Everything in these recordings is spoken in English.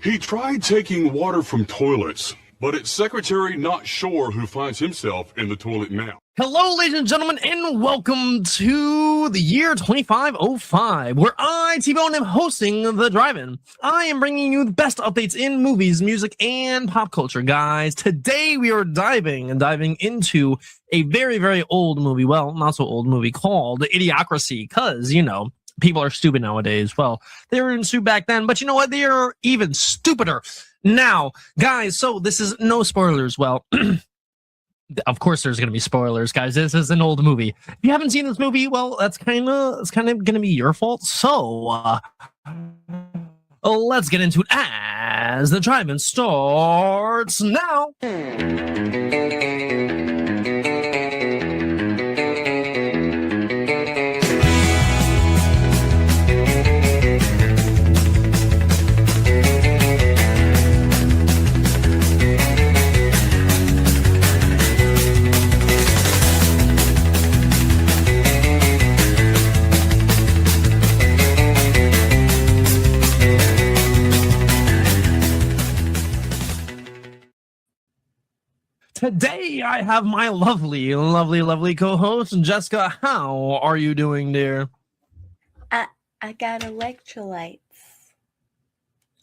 He tried taking water from toilets, but its secretary not sure who finds himself in the toilet now. Hello, ladies and gentlemen, and welcome to the year 2505, where I, T-Bone, am hosting the drive-in. I am bringing you the best updates in movies, music, and pop culture, guys. Today, we are diving into a very, very old movie, well, not so old movie, called Idiocracy, because, you know, people are stupid nowadays. Well, they were in stupid back then, but you know what? They are even stupider now. Guys, so this is no spoilers. Well, of course there's going to be spoilers, guys. This is an old movie. If you haven't seen this movie, well, it's kind of going to be your fault. So, let's get into it as the drive-in starts now. Today, I have my lovely co-host, Jessica. How are you doing, dear? I got electrolytes.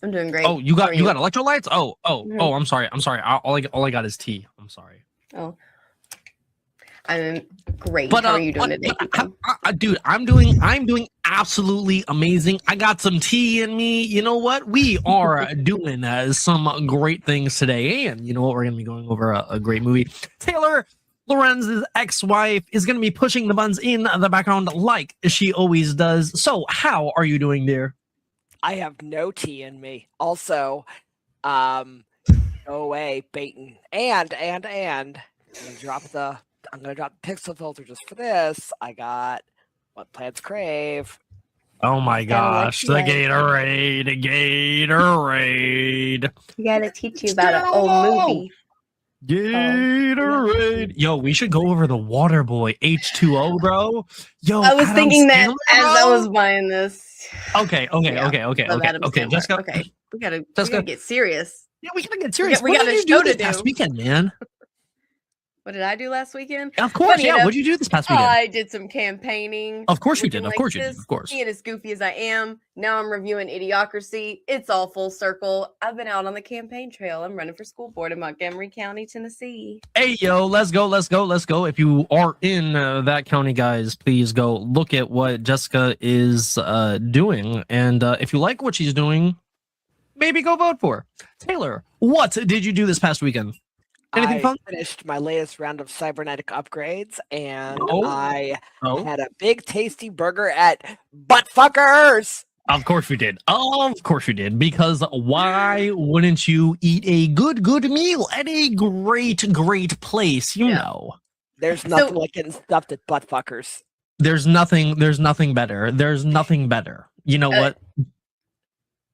I'm doing great. Oh, you got electrolytes? Oh, I'm sorry. All I got is tea. I'm sorry. Oh, I'm great. But, how are you doing today? Dude, I'm doing absolutely amazing. I got some tea in me. You know what? We are doing some great things today, and you know what? We're gonna be going over a great movie. Taylor Lorenz's ex-wife is gonna be pushing the buttons in the background like she always does. So, how are you doing, dear? I have no tea in me. Also, no way, baiting. And I'm gonna drop the pixel filter just for this. I got what plants crave. Oh my gosh, the Gatorade. We gotta teach you about an old movie. Gatorade. Yo, we should go over the Water Boy H2O, bro. Yo, I was thinking that as I bro. was buying this. Okay, Jessica. Okay, we gotta get serious. Yeah, we gotta get serious. We what got did a you show do to this past do. weekend, man? What did I do last weekend? Of course, Funny yeah. enough, What did you do this past weekend? I did some campaigning. Of course you looking did. Of like course you did. this, Of course. Being as goofy as I am, now I'm reviewing Idiocracy. It's all full circle. I've been out on the campaign trail. I'm running for school board in Montgomery County, Tennessee. Hey, yo, let's go. If you are in that county, guys, please go look at what Jessica is doing. And if you like what she's doing, maybe go vote for her. Taylor, what did you do this past weekend? Anything fun? I finished my latest round of cybernetic upgrades, and Oh. I had a big tasty burger at Buttfuckers. Of course you did. Of course you did. Because why wouldn't you eat a good meal at a great place? You know. There's nothing like getting stuffed at Buttfuckers. There's nothing better. You know what?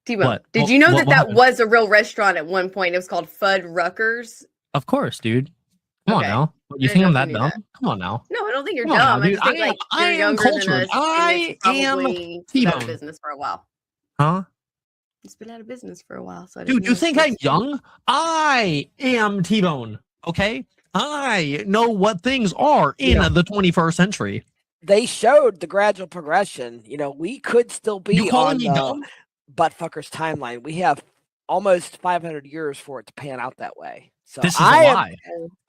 T-Bone, What? did you know What that happened? was a real restaurant at one point? It was called Fuddruckers. Of course, dude. Come on Okay. now. You I think I'm didn't know that if you dumb? knew Come on now. No, I don't think you're Come on dumb. now, I dude. just think like I you're am younger cultured. than us. I and it's am probably been out T-Bone. of business for a while. Huh? It's been out of business for a while. So I Dude, didn't you know think if I'm young? I am T-Bone. Okay? I know what things are in the 21st century. They showed the gradual progression. You know, we could still be You calling on me the dumb? Buttfuckers timeline. We have almost 500 years for it to pan out that way. So This is a lie.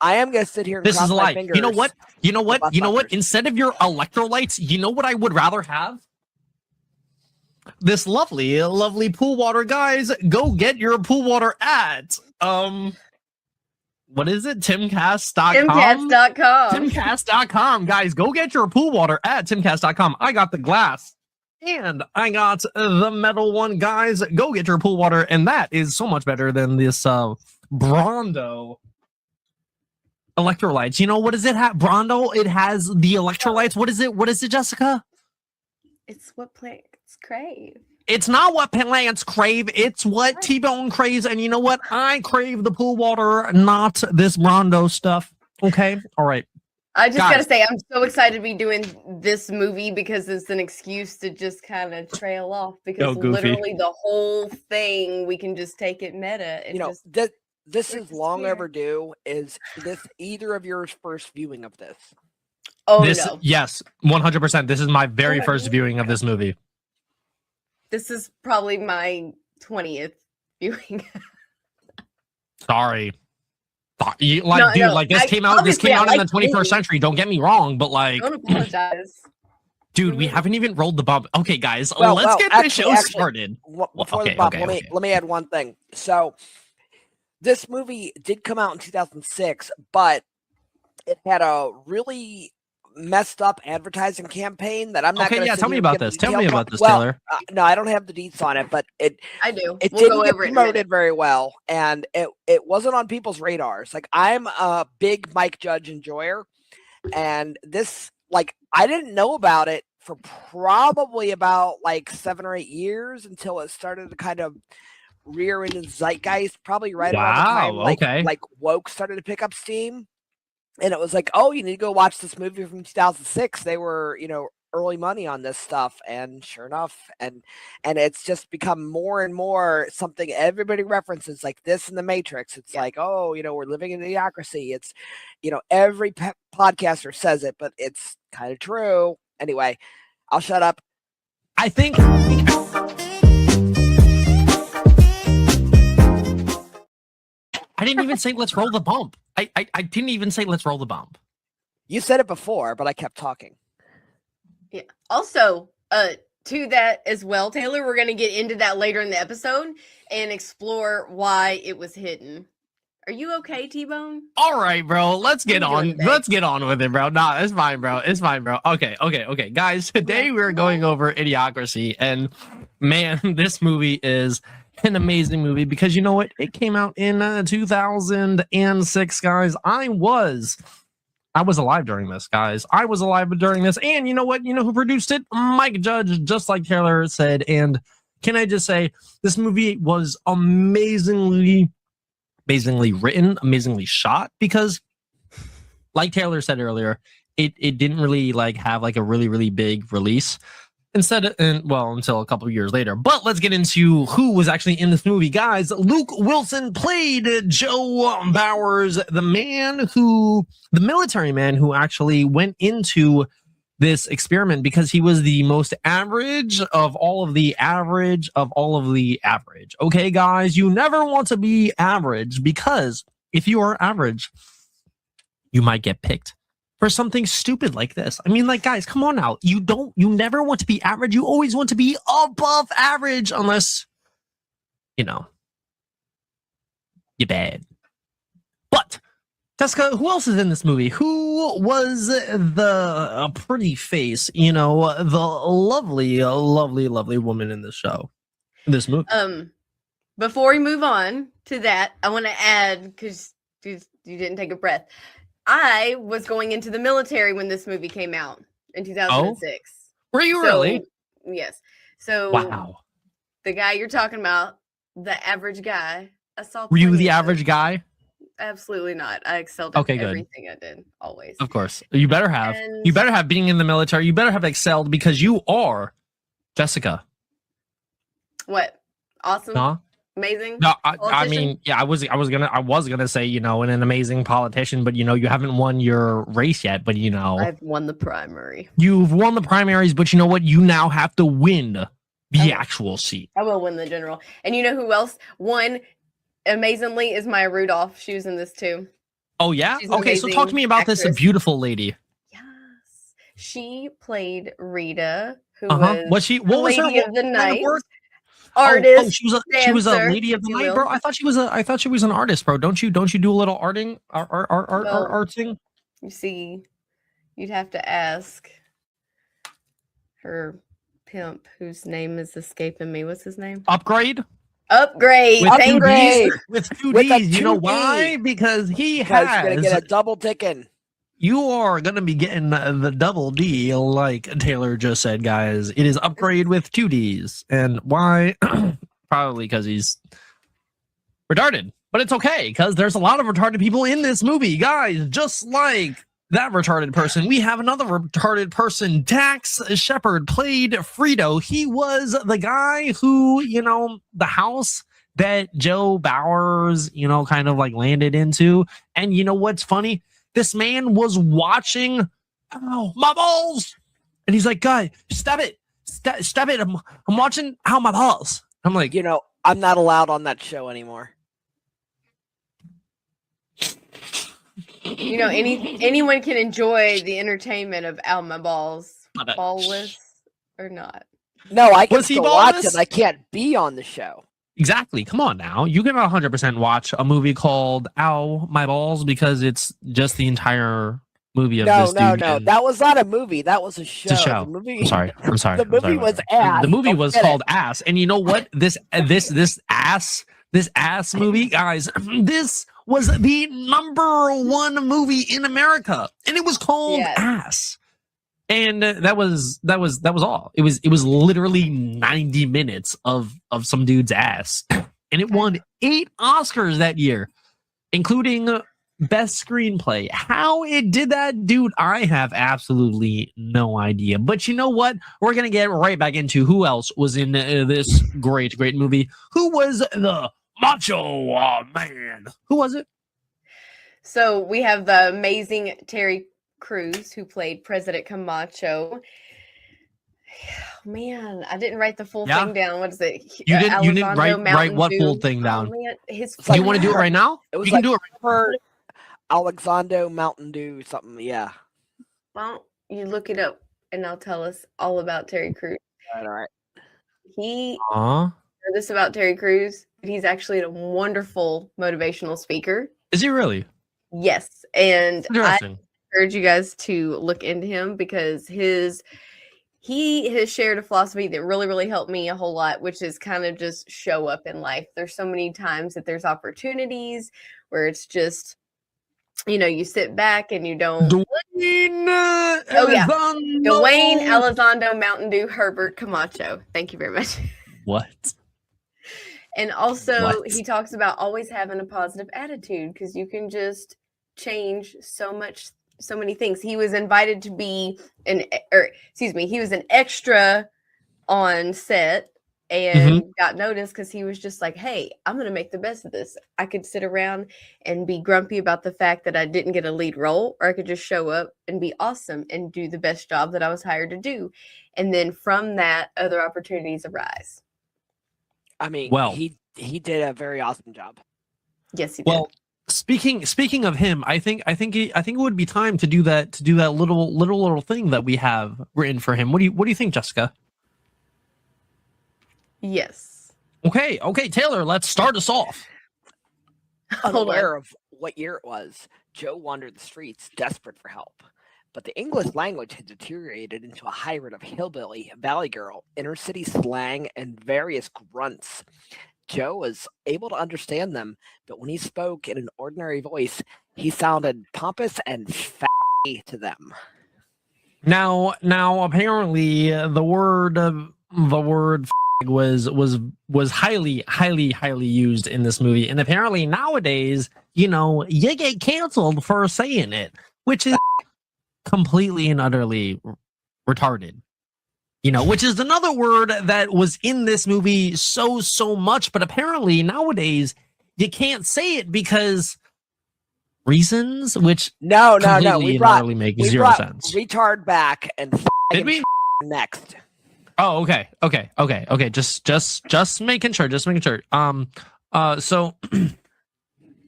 I am going to sit here and This cross is a my lie. fingers. You know what? Buttfuckers. Instead of your electrolytes, you know what I would rather have? This lovely pool water, guys. Go get your pool water at what is it? Timcast.com. Timcast.com. Timcast.com, guys. Go get your pool water at timcast.com. I got the glass and I got the metal one, guys. Go get your pool water, and that is so much better than this Brondo electrolytes. You know, what does it have? Brondo, it has the electrolytes. What is it, Jessica? It's what plants crave. It's not what plants crave. It's what T-Bone craves. And you know what? I crave the pool water, not this Brondo stuff. Okay. All right. I just Guys. gotta say, I'm so excited to be doing this movie because it's an excuse to just kind of trail off. Because Goofy. literally the whole thing, we can just take it meta. And just this we're is just long here. overdue. Is this either of yours first viewing of this? Oh This, no, yes, 100%. This is my very my first God. viewing of this movie. this is probably my 20th viewing. Sorry. Dude, this came out. This obviously, came I out in the like 21st movies. century. Don't get me wrong, but like, Don't apologize. dude, we Mhm. haven't even rolled the bump. Okay, guys, Well, let's get this show actually, started. Before the bump, let me add one thing. So, this movie did come out in 2006, but it had a really messed up advertising campaign that I'm not. Okay, gonna yeah, sit tell me here and about give the this. Tell me details about on. this, Well, Taylor. no, I don't have the deets on it, but I do. it We'll didn't go get over it in a minute. promoted very well, and it wasn't on people's radars. Like, I'm a big Mike Judge enjoyer, and this, like, I didn't know about it for probably about like 7 or 8 years until it started to kind of rear into the zeitgeist, probably right around the time like woke started to pick up steam. And it was like, oh, you need to go watch this movie from 2006. They were, early money on this stuff, and sure enough, and it's just become more and more something everybody references, like this in the Matrix. It's like, oh, we're living in Idiocracy. It's, every podcaster says it, but it's kind of true. Anyway, I'll shut up. I think I didn't even say let's roll the bump. I didn't even say let's roll the bump. You said it before, but I kept talking. Yeah. Also, to that as well, Taylor, we're going to get into that later in the episode and explore why it was hidden. Are you okay, T-Bone? All right, bro. Let's get What are you on. doing today? Let's get on with it, bro. Nah, it's fine, bro. It's fine, bro. Okay. Guys, today we're going over Idiocracy, and man, this movie is an amazing movie because you know what? It came out in 2006, guys. I was alive during this, guys. I was alive during this, and you know what? You know who produced it? Mike Judge, just like Taylor said. And can I just say, this movie was amazingly written, amazingly shot, because like Taylor said earlier, it didn't really like have like a really big release until a couple of years later. But let's get into who was actually in this movie, guys. Luke Wilson played Joe Bowers, the military man who actually went into this experiment because he was the most average of all of the average of all of the average. Okay, guys, you never want to be average, because if you are average, you might get picked for something stupid like this. I mean, like, guys, come on now. You never want to be average. You always want to be above average, unless, you're bad. But Jessica, who else is in this movie? Who was the pretty face, the lovely woman in this show, this movie? Before we move on to that, I want to add, because you didn't take a breath. I was going into the military when this movie came out in 2006. Were you really? Yes. So wow. The guy you're talking about, the average guy, I saw. Were you the average guy? Absolutely not. I excelled at everything I did, always. Of course. You better have. You better have, being in the military. You better have excelled, because you are Jessica. What? Awesome? Huh? Amazing? No, I mean, yeah, I was gonna say, an amazing politician, but you haven't won your race yet, but I've won the primary. You've won the primaries, but you know what? You now have to win the actual seat. I will win the general. And you know who else won amazingly is Maya Rudolph. She was in this too. Oh yeah? Okay, so talk to me about this beautiful lady. Yes. She played Rita, who was what was her lady of the night? Artist. She was a lady of the night, bro. I thought she was an artist, bro. Don't you do a little arting? Arting? You see, you'd have to ask her pimp, whose name is escaping me. What's his name? Upgrade. With two D's. You know why? Because he's gonna get a double ticking. You are gonna be getting the double D, like Taylor just said, guys. It is Upgrade with 2 D's. And why? Probably because he's retarded. But it's okay, because there's a lot of retarded people in this movie, guys. Just like that retarded person, we have another retarded person. Dax Shepard played Frito. He was the guy who, the house that Joe Bowers, kind of like landed into. And you know what's funny? This man was watching, oh, my balls. And he's like, guy, stop it. Stop it. I'm watching How My Balls. I'm like, I'm not allowed on that show anymore. Anyone can enjoy the entertainment of Al My Balls. Ballless or not. No, I can still watch it. I can't be on the show. Exactly. Come on now. You can 100% watch a movie called Ow, My Balls because it's just the entire movie of this dude. No. That was not a movie. That was a show. It's a show. I'm sorry. The movie was Ass. The movie was called Ass. And you know what? This ass movie, guys, this was the #1 movie in America. And it was called Ass. And that was all. It was literally 90 minutes of some dude's ass. And it won 8 Oscars that year, including Best Screenplay. How it did that, dude, I have absolutely no idea. But you know what? We're going to get right back into who else was in this great movie. Who was the Macho Man? Who was it? So we have the amazing Terry Crews, who played President Camacho. Man, I didn't write the full thing down. What is it? You didn't write what full thing down? Oh, man. You want to do it right now? You can do it right now. Alexander Mountain Dew something. Yeah. Well, you look it up and I'll tell us all about Terry Crews. All right. This about Terry Crews. He's actually a wonderful motivational speaker. Is he really? Yes, and interesting. I urge you guys to look into him because he has shared a philosophy that really helped me a whole lot, which is kind of just show up in life. There's so many times that there's opportunities where it's just, you sit back and you don't. Dwayne Elizondo Mountain Dew Herbert Camacho. Thank you very much. What? And also he talks about always having a positive attitude because you can just change so many things. He was invited to be he was an extra on set and got noticed because he was just like, hey, I'm going to make the best of this. I could sit around and be grumpy about the fact that I didn't get a lead role, or I could just show up and be awesome and do the best job that I was hired to do. And then from that, other opportunities arise. I mean, he did a very awesome job. Yes, he did. Well, speaking of him, I think it would be time to do that little thing that we have written for him. What do you think, Jessica? Yes. Okay, Taylor, let's start us off. Unaware of what year it was, Joe wandered the streets desperate for help. But the English language had deteriorated into a hybrid of hillbilly, valley girl, inner city slang, and various grunts. Joe was able to understand them, but when he spoke in an ordinary voice, he sounded pompous and fatty to them. Now, apparently, the word was highly used in this movie, and apparently nowadays, you get canceled for saying it, which is completely and utterly retarded, which is another word that was in this movie so much, but apparently nowadays you can't say it because reasons, which no, we make zero sense. Retard back and did we next? Oh, okay. Just making sure. So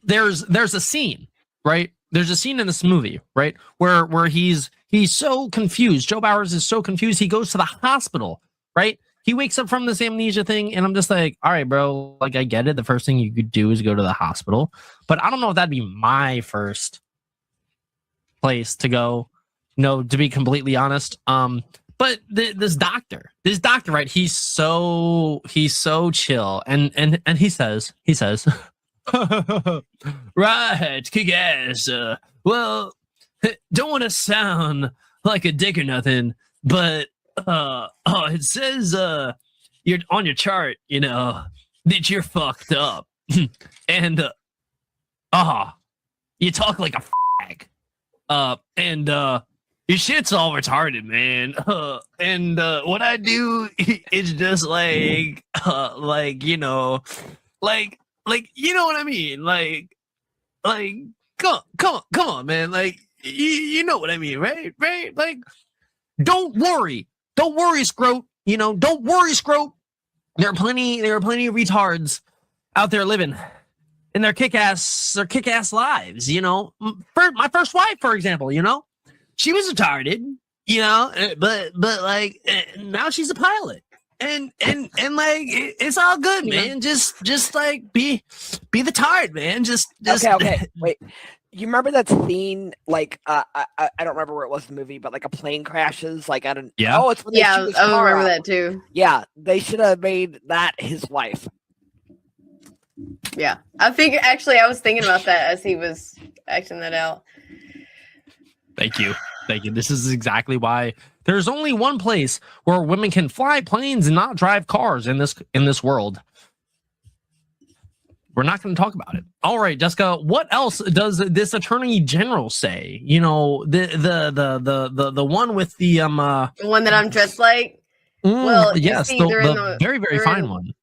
there's a scene, right? There's a scene in this movie, right, where he's so confused. Joe Bowers is so confused. He goes to the hospital, right? He wakes up from this amnesia thing, and I'm just like, all right, bro, like I get it. The first thing you could do is go to the hospital, but I don't know if that'd be my first place to go. No, to be completely honest. But this doctor, right? He's so chill, and he says. Right, kick ass. Well, don't want to sound like a dick or nothing, but it says you're on your chart, that you're fucked up, and you talk like a fag. And your shit's all retarded, man. And what I do is just like you know what I mean, like come on, man, like you know what I mean, right? Like, don't worry, Scroat. You know, don't worry, Scroat. There are plenty of retards out there living in their kick-ass lives. You know, my first wife, for example, you know, she was retarded, you know, but like now she's a pilot, and like it's all good, man. Just like be the tired, man. Just okay. Wait, you remember that scene? Like, I don't remember where it was in the movie, but like a plane crashes. Like, I don't. Yeah. Oh, it's when they shoot his I car remember out. that too. Yeah, they should have made that his wife. Yeah, I was thinking about that as he was acting that out. Thank you. This is exactly why there's only one place where women can fly planes and not drive cars in this world. We're not going to talk about it. All right, Jessica, what else does this attorney general say? You know, the one with the The one that I'm dressed like. Well, yes, see, the very, very fine one.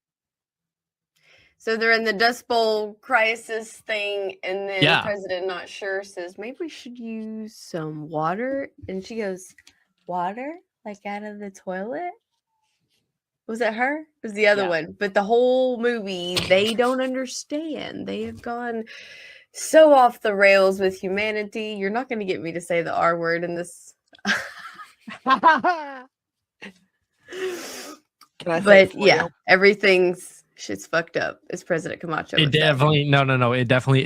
So they're in the Dust Bowl crisis thing, and then the president, not sure, says, maybe we should use some water. And she goes, water? Like out of the toilet? Was it her? It was the other one. But the whole movie, they don't understand. They have gone so off the rails with humanity. You're not going to get me to say the R word in this. Can I say but yeah, everything's shit's fucked up. It's President Camacho. It definitely no. It definitely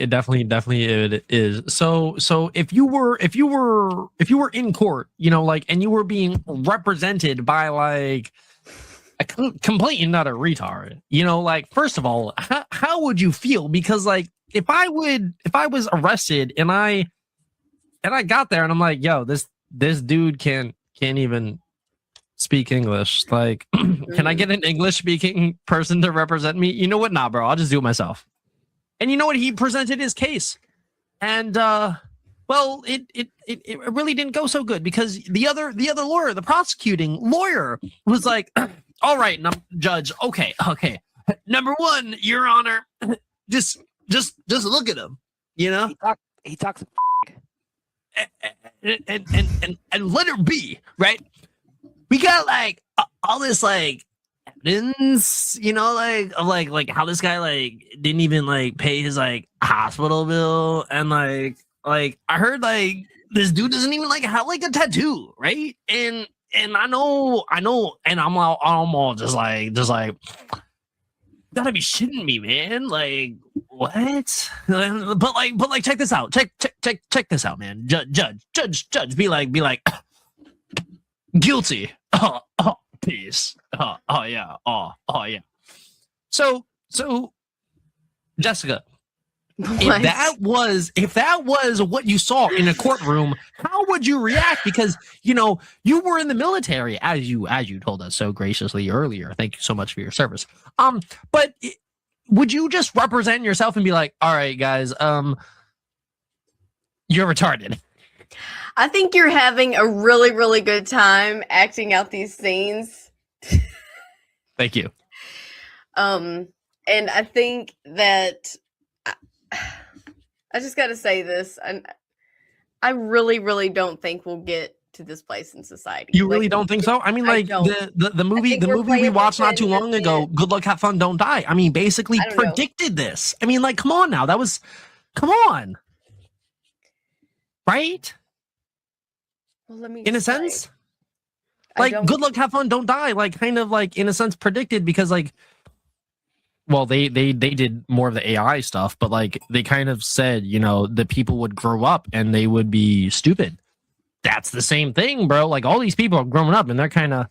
is. So if you were in court, you know, like, and you were being represented by like a complete and utter retard, you know, like, first of all, how would you feel? Because like if I was arrested and I got there and I'm like, yo, this dude can't even speak English. Like, can I get an English speaking person to represent me? You know what? Nah, bro, I'll just do it myself. And you know what? He presented his case, and well, it really didn't go so good because the other lawyer, the prosecuting lawyer, was like, all right, judge, okay. Number one, Your Honor, just look at him. You know, he talks and let her be, right? We got like all this like evidence, you know, like how this guy like didn't even like pay his like hospital bill, and like I heard like this dude doesn't even like have like a tattoo, right? And I know, and I'm all just like gotta be shitting me, man. Like, what? But like check this out. Check this out, man. Judge, be like guilty. Oh, peace. Oh yeah. So Jessica, if that was what you saw in a courtroom, how would you react? Because you know you were in the military, as you told us so graciously earlier. Thank you so much for your service. But would you just represent yourself and be like, all right, guys, you're retarded? I think you're having a really, really good time acting out these scenes. Thank you. And I think that I just got to say this. I really, really don't think we'll get to this place in society. You really don't think so? I mean, like the movie we watched not too long ago, Good Luck, Have Fun, Don't Die. I mean, basically predicted this. I mean, like, come on now. Come on. Right? Well, let me in a sense, like, Good Luck, Have Fun, Don't Die, like, kind of like in a sense predicted, because like, well, they did more of the AI stuff, but like they kind of said, you know, that people would grow up and they would be stupid. That's the same thing, bro. Like, all these people are growing up and they're kind of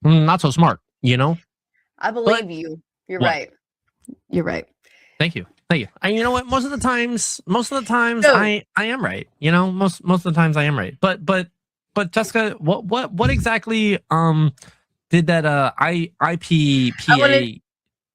not so smart, you know? I believe you. You're right. You're right. Thank you. And you know what? Most of the times, I am right. You know, most of the times I am right. But Jessica, what exactly did that IPPA?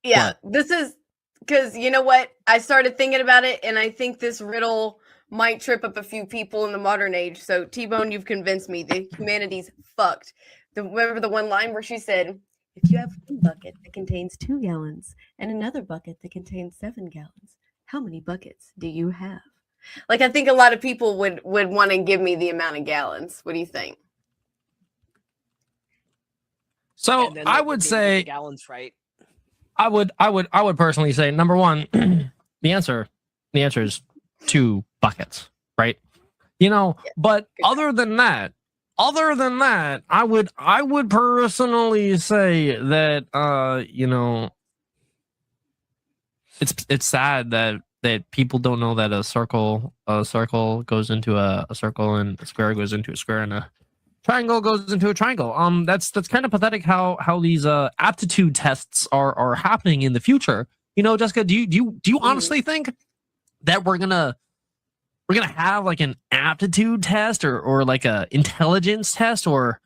Yeah, this is because you know what? I started thinking about it, and I think this riddle might trip up a few people in the modern age. So T-Bone, you've convinced me. The humanity's fucked. Remember the one line where she said, if you have one bucket that contains 2 gallons and another bucket that contains 7 gallons, how many buckets do you have? Like, I think a lot of people would want to give me the amount of gallons. What do you think? So I would say gallons, right? I would personally say number one, the answer is 2 buckets, right? You know, Yeah, but other than that, I would personally say that you know, it's sad that people don't know that a circle goes into a circle and a square goes into a square and a triangle goes into a triangle. That's kind of pathetic how these aptitude tests are happening in the future. You know, Jessica, do you honestly think that we're gonna have like an aptitude test or like a intelligence test, or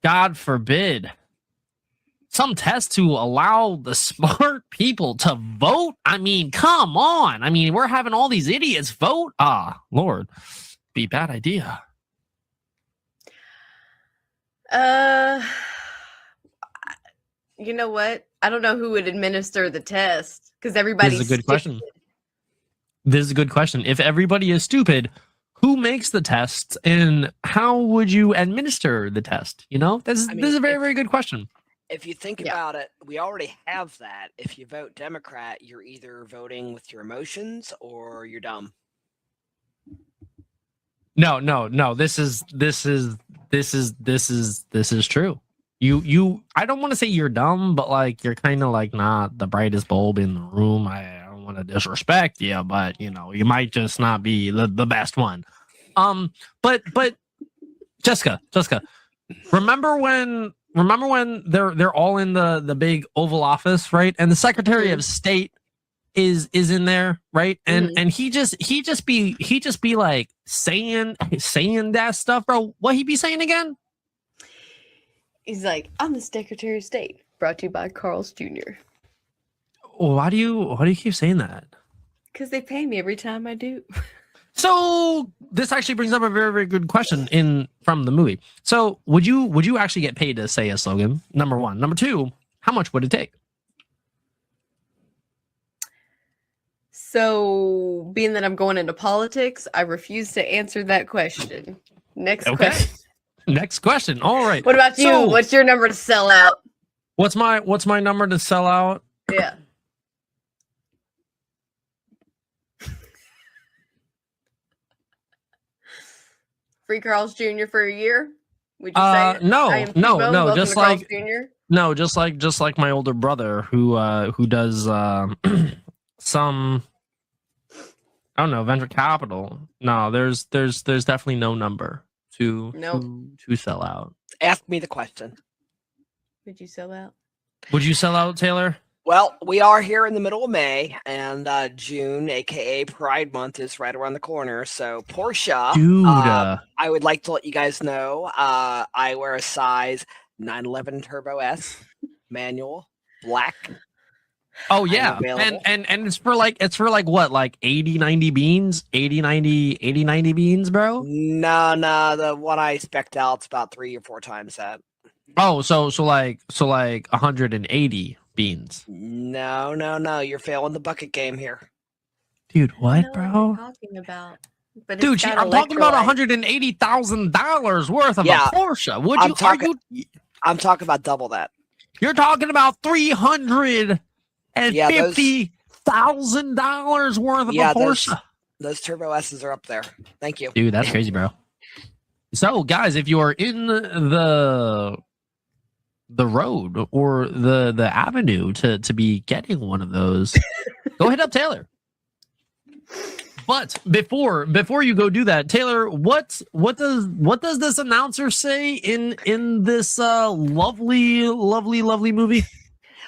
God forbid some test to allow the smart people to vote? I mean, come on. I mean, we're having all these idiots vote. Ah, Lord, be a bad idea. You know what? I don't know who would administer the test because everybody's This is a good question. This is a good question. If everybody is stupid, who makes the tests and how would you administer the test? You know, this is a very, very good question. If you think about it, we already have that. If you vote Democrat, you're either voting with your emotions or you're dumb. No. This is true. You I don't want to say you're dumb, but like you're kind of like not the brightest bulb in the room. I don't want to disrespect you, but you know, you might just not be the best one. But Jessica, remember when they're all in the big Oval Office, right? And the Secretary of State is in there, right? And he just be like saying that stuff, bro. What he be saying again? He's like, I'm the Secretary of State, brought to you by Carl's Jr. Why do you keep saying that? Because they pay me every time I do. So this actually brings up a very, very good question from the movie. So would you actually get paid to say a slogan? Number one. Number two, how much would it take? So being that I'm going into politics, I refuse to answer that question. Next question. Next question. All right. What about you? So, what's your number to sell out? What's my number to sell out? Yeah. Free Carl's Jr. for a year? Would you say it? No, just like Jr.? just like my older brother who does some, I don't know, venture capital. No, there's definitely no number to sell out. Ask me the question. Would you sell out? Would you sell out, Taylor? Well, we are here in the middle of May, and June, aka Pride Month, is right around the corner. So, Portia, dude, I would like to let you guys know I wear a size 911 Turbo S manual, black. Oh yeah, and it's for like what, like 80-90 beans, 80-90 beans, bro? No, the one I spec'd out's about 3 or 4 times that. Oh, so like 180 beans. No, you're failing the bucket game here. Dude, what, what bro? talking about? But dude, I'm talking about $180,000 worth of a Porsche. I'm talking about double that. You're talking about $350,000 worth of a Porsche. Those Turbo S's are up there. Thank you, dude. That's crazy, bro. So, guys, if you are in the road or the avenue to be getting one of those, go hit up Taylor. But before you go do that, Taylor, what does this announcer say in this lovely movie?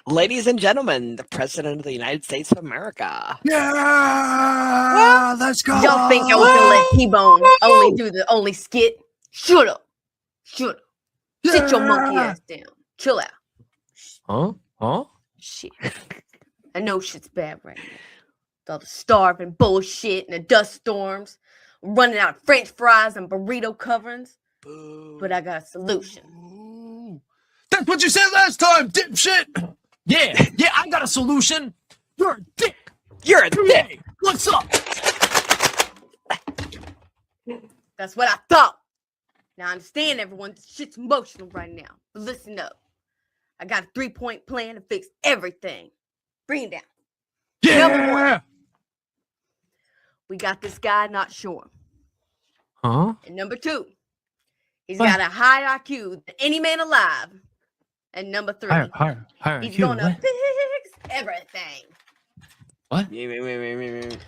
Ladies and gentlemen, the President of the United States of America. Yeah, let's go. Y'all think I was gonna let T-Bone only do the only skit? Shut up. Sit your monkey ass down. Chill out. Huh? Shit. I know shit's bad right now. With all the starving bullshit and the dust storms. running out of French fries and burrito coverings. Boo. But I got a solution. Ooh. That's what you said last time, dipshit. Yeah, I got a solution. You're a dick. You're a dick. What's up? That's what I thought. Now I understand everyone. This shit's emotional right now. But listen up. I got a 3-point plan to fix everything. Bring it down. Number 1. We got this guy not sure. Huh? And number 2, he's got a higher IQ than any man alive. And number 3, Higher he's IQ, gonna what? fix everything. What?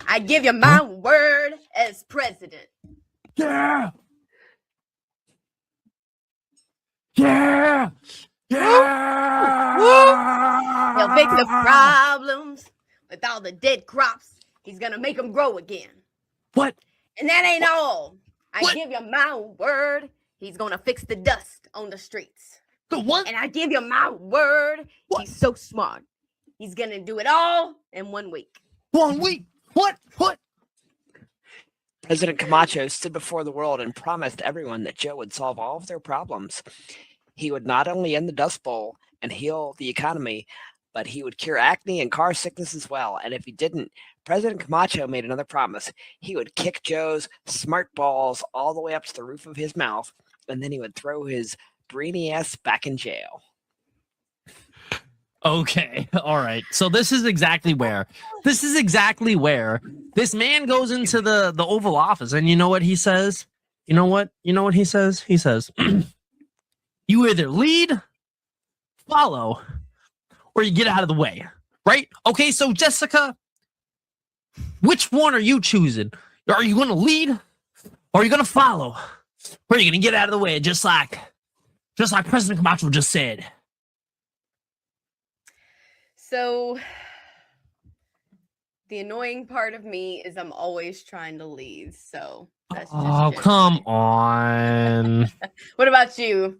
I give you my word as president. Yeah. Yeah. Yeah. He'll fix the problems with all the dead crops. He's gonna make them grow again. What? And that ain't all. I What? give you my word. He's gonna fix the dust on the streets. The what? And I give you my word. What? He's so smart. He's gonna do it all in 1 week. 1 week. What? President Camacho stood before the world and promised everyone that Joe would solve all of their problems. He would not only end the Dust Bowl and heal the economy, but he would cure acne and car sickness as well. And if he didn't, President Camacho made another promise. He would kick Joe's smart balls all the way up to the roof of his mouth, and then he would throw his brainy ass back in jail. Okay. All right. So this is exactly where this man goes into the Oval Office, and you know what he says? You know what he says? He says, you either lead, follow, or you get out of the way. Right? Okay, so Jessica, which one are you choosing? Are you gonna lead, or are you gonna follow? Or are you gonna get out of the way, just like President Camacho just said? So the annoying part of me is I'm always trying to lead. So that's just it. Come on. What about you?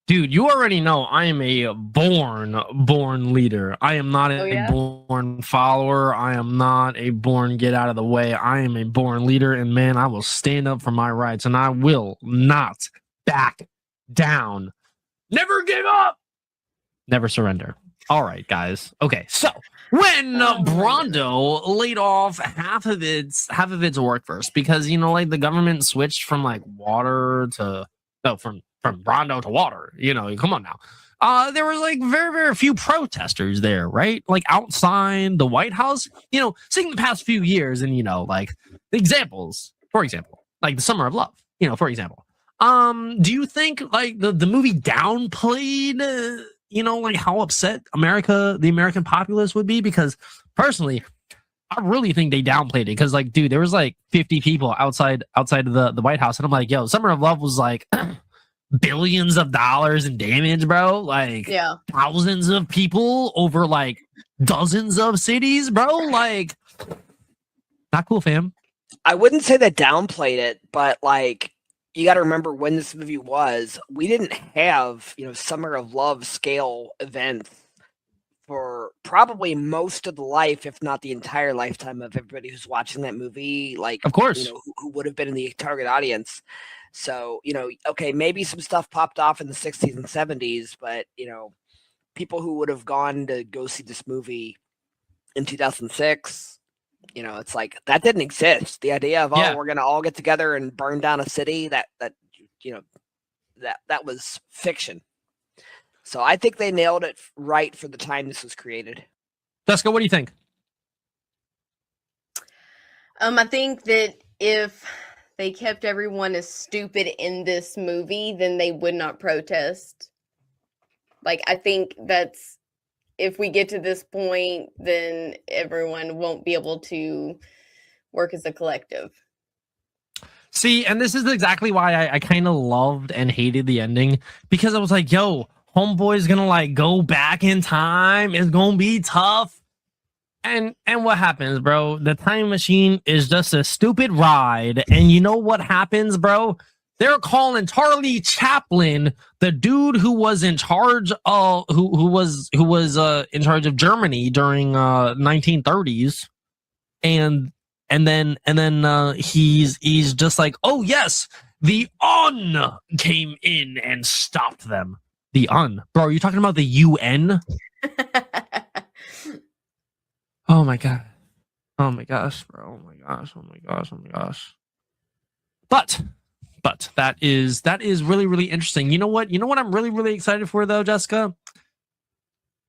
Dude, you already know I am a born leader. I am not a born follower. I am not a born get out of the way. I am a born leader, and man, I will stand up for my rights, and I will not back down. Never give up. Never surrender. All right, guys. Okay, so when Brondo laid off half of its workforce because like the government switched from like water to from Brondo to water. Come on now. There were like very, very few protesters there, right? Like outside the White House. Seeing the past few years, and like the examples, for example, like the Summer of Love. For example. Do you think like the movie downplayed? Like how upset the American populace would be? Because personally, I really think they downplayed it. Because like, dude, there was like 50 people outside of the White House, and I'm like, yo, Summer of Love was like billions of dollars in damage, bro. Like, thousands of people over like dozens of cities, bro. Like, not cool, fam. I wouldn't say they downplayed it, but like, you got to remember when this movie was, we didn't have, Summer of Love scale events for probably most of the life, if not the entire lifetime of everybody who's watching that movie. Like, of course, who would have been in the target audience. So, okay, maybe some stuff popped off in the 60s and 70s, but, people who would have gone to go see this movie in 2006, it's like that didn't exist. The idea of we're gonna all get together and burn down a city that was fiction. So I think they nailed it right for the time this was created. Jessica, what do you think? I think that if they kept everyone as stupid in this movie, then they would not protest. Like, I think that's, if we get to this point, then everyone won't be able to work as a collective. See, and this is exactly why I kind of loved and hated the ending, because I was like, yo, homeboy's gonna like go back in time. It's gonna be tough. And what happens, bro? The time machine is just a stupid ride. And you know what happens, bro? They're calling Charlie Chaplin, the dude who was in charge of who was in charge of Germany during 1930s, and he's just like, oh yes, the UN came in and stopped them. The UN, bro, are you talking about the UN? Oh my god. Oh my gosh, bro. Oh my gosh. Oh my gosh. Oh my gosh. But that is really, really interesting. You know what? You know what I'm really, really excited for though, Jessica?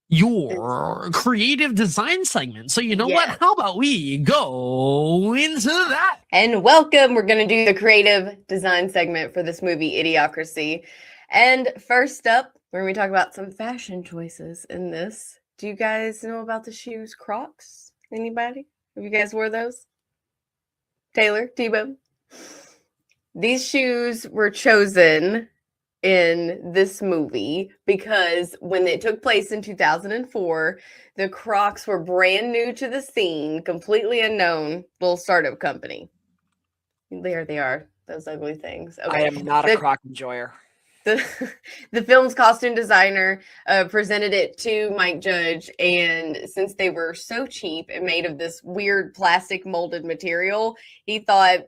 Your creative design segment. So you know what? How about we go into that? And welcome. We're going to do the creative design segment for this movie, Idiocracy. And first up, we're going to talk about some fashion choices in this. Do you guys know about the shoes Crocs? Anybody? Have you guys wore those? Taylor, Tebow? These shoes were chosen in this movie because when it took place in 2004, the Crocs were brand new to the scene, completely unknown, little startup company. There they are, those ugly things. Okay. I am not a Croc enjoyer. The film's costume designer presented it to Mike Judge, and since they were so cheap and made of this weird plastic molded material, he thought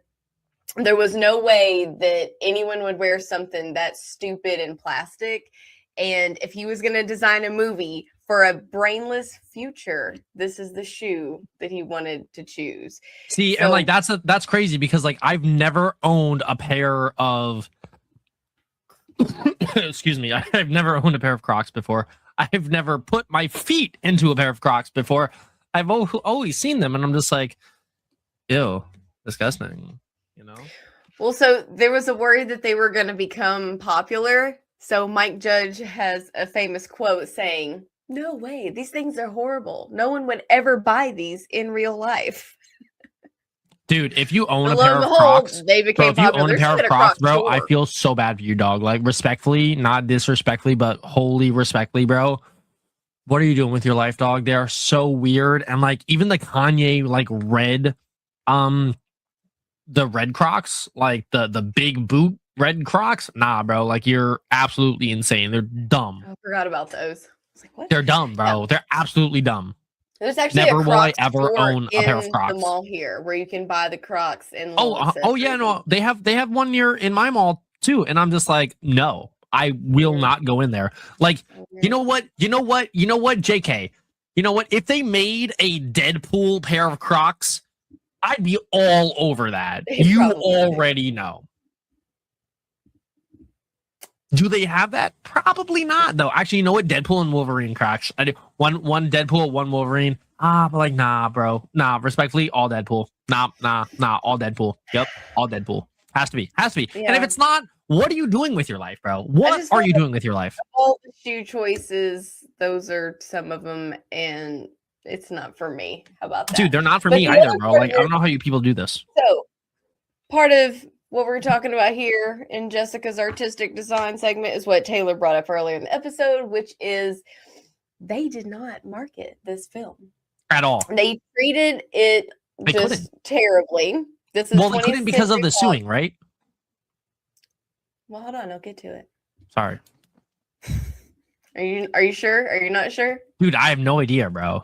there was no way that anyone would wear something that stupid and plastic. And if he was going to design a movie for a brainless future, this is the shoe that he wanted to choose. See, so, and like that's crazy because like I've never owned a pair of excuse me, I've never owned a pair of Crocs before. I've never put my feet into a pair of Crocs before. I've always seen them and I'm just like, ew, disgusting. You know? Well, so there was a worry that they were going to become popular. So Mike Judge has a famous quote saying, "No way, these things are horrible. No one would ever buy these in real life." Dude, if you own a pair of Crocs, they became bro, if you popular. own a pair of Crocs, bro, I feel so bad for you, dog. Like, respectfully, not disrespectfully, but wholly respectfully, bro. What are you doing with your life, dog? They are so weird. And like, even the Kanye, like, red, the red Crocs, like the big boot red Crocs, nah, bro. Like, you're absolutely insane. They're dumb. I forgot about those. I was like, what? They're dumb, bro. Yeah. They're absolutely dumb. There's actually never a will I Crocs ever own a pair of Crocs. The mall here where you can buy the Crocs in. Oh yeah, no, they have one near in my mall too, and I'm just like, no, I will not go in there. Like, you know what, JK, you know what? If they made a Deadpool pair of Crocs, I'd be all over that. You already know. Do they have that? Probably not, though. Actually, you know what? Deadpool and Wolverine Crocs. I do one Deadpool, one Wolverine. But like, nah, bro. Nah, respectfully, all Deadpool. Nah, all Deadpool. Yep, all Deadpool. Has to be. Yeah. And if it's not, what are you doing with your life, bro? What are you doing with your life? All the shoe choices, those are some of them, and it's not for me. How about that? Dude, they're not for me either, bro. Like, I don't know how you people do this. So, part of what we're talking about here in Jessica's artistic design segment is what Taylor brought up earlier in the episode, which is they did not market this film at all. They treated it terribly. This is they couldn't because of the suing, right? Well, hold on, I'll get to it. Sorry. Are you sure? Are you not sure? Dude, I have no idea, bro.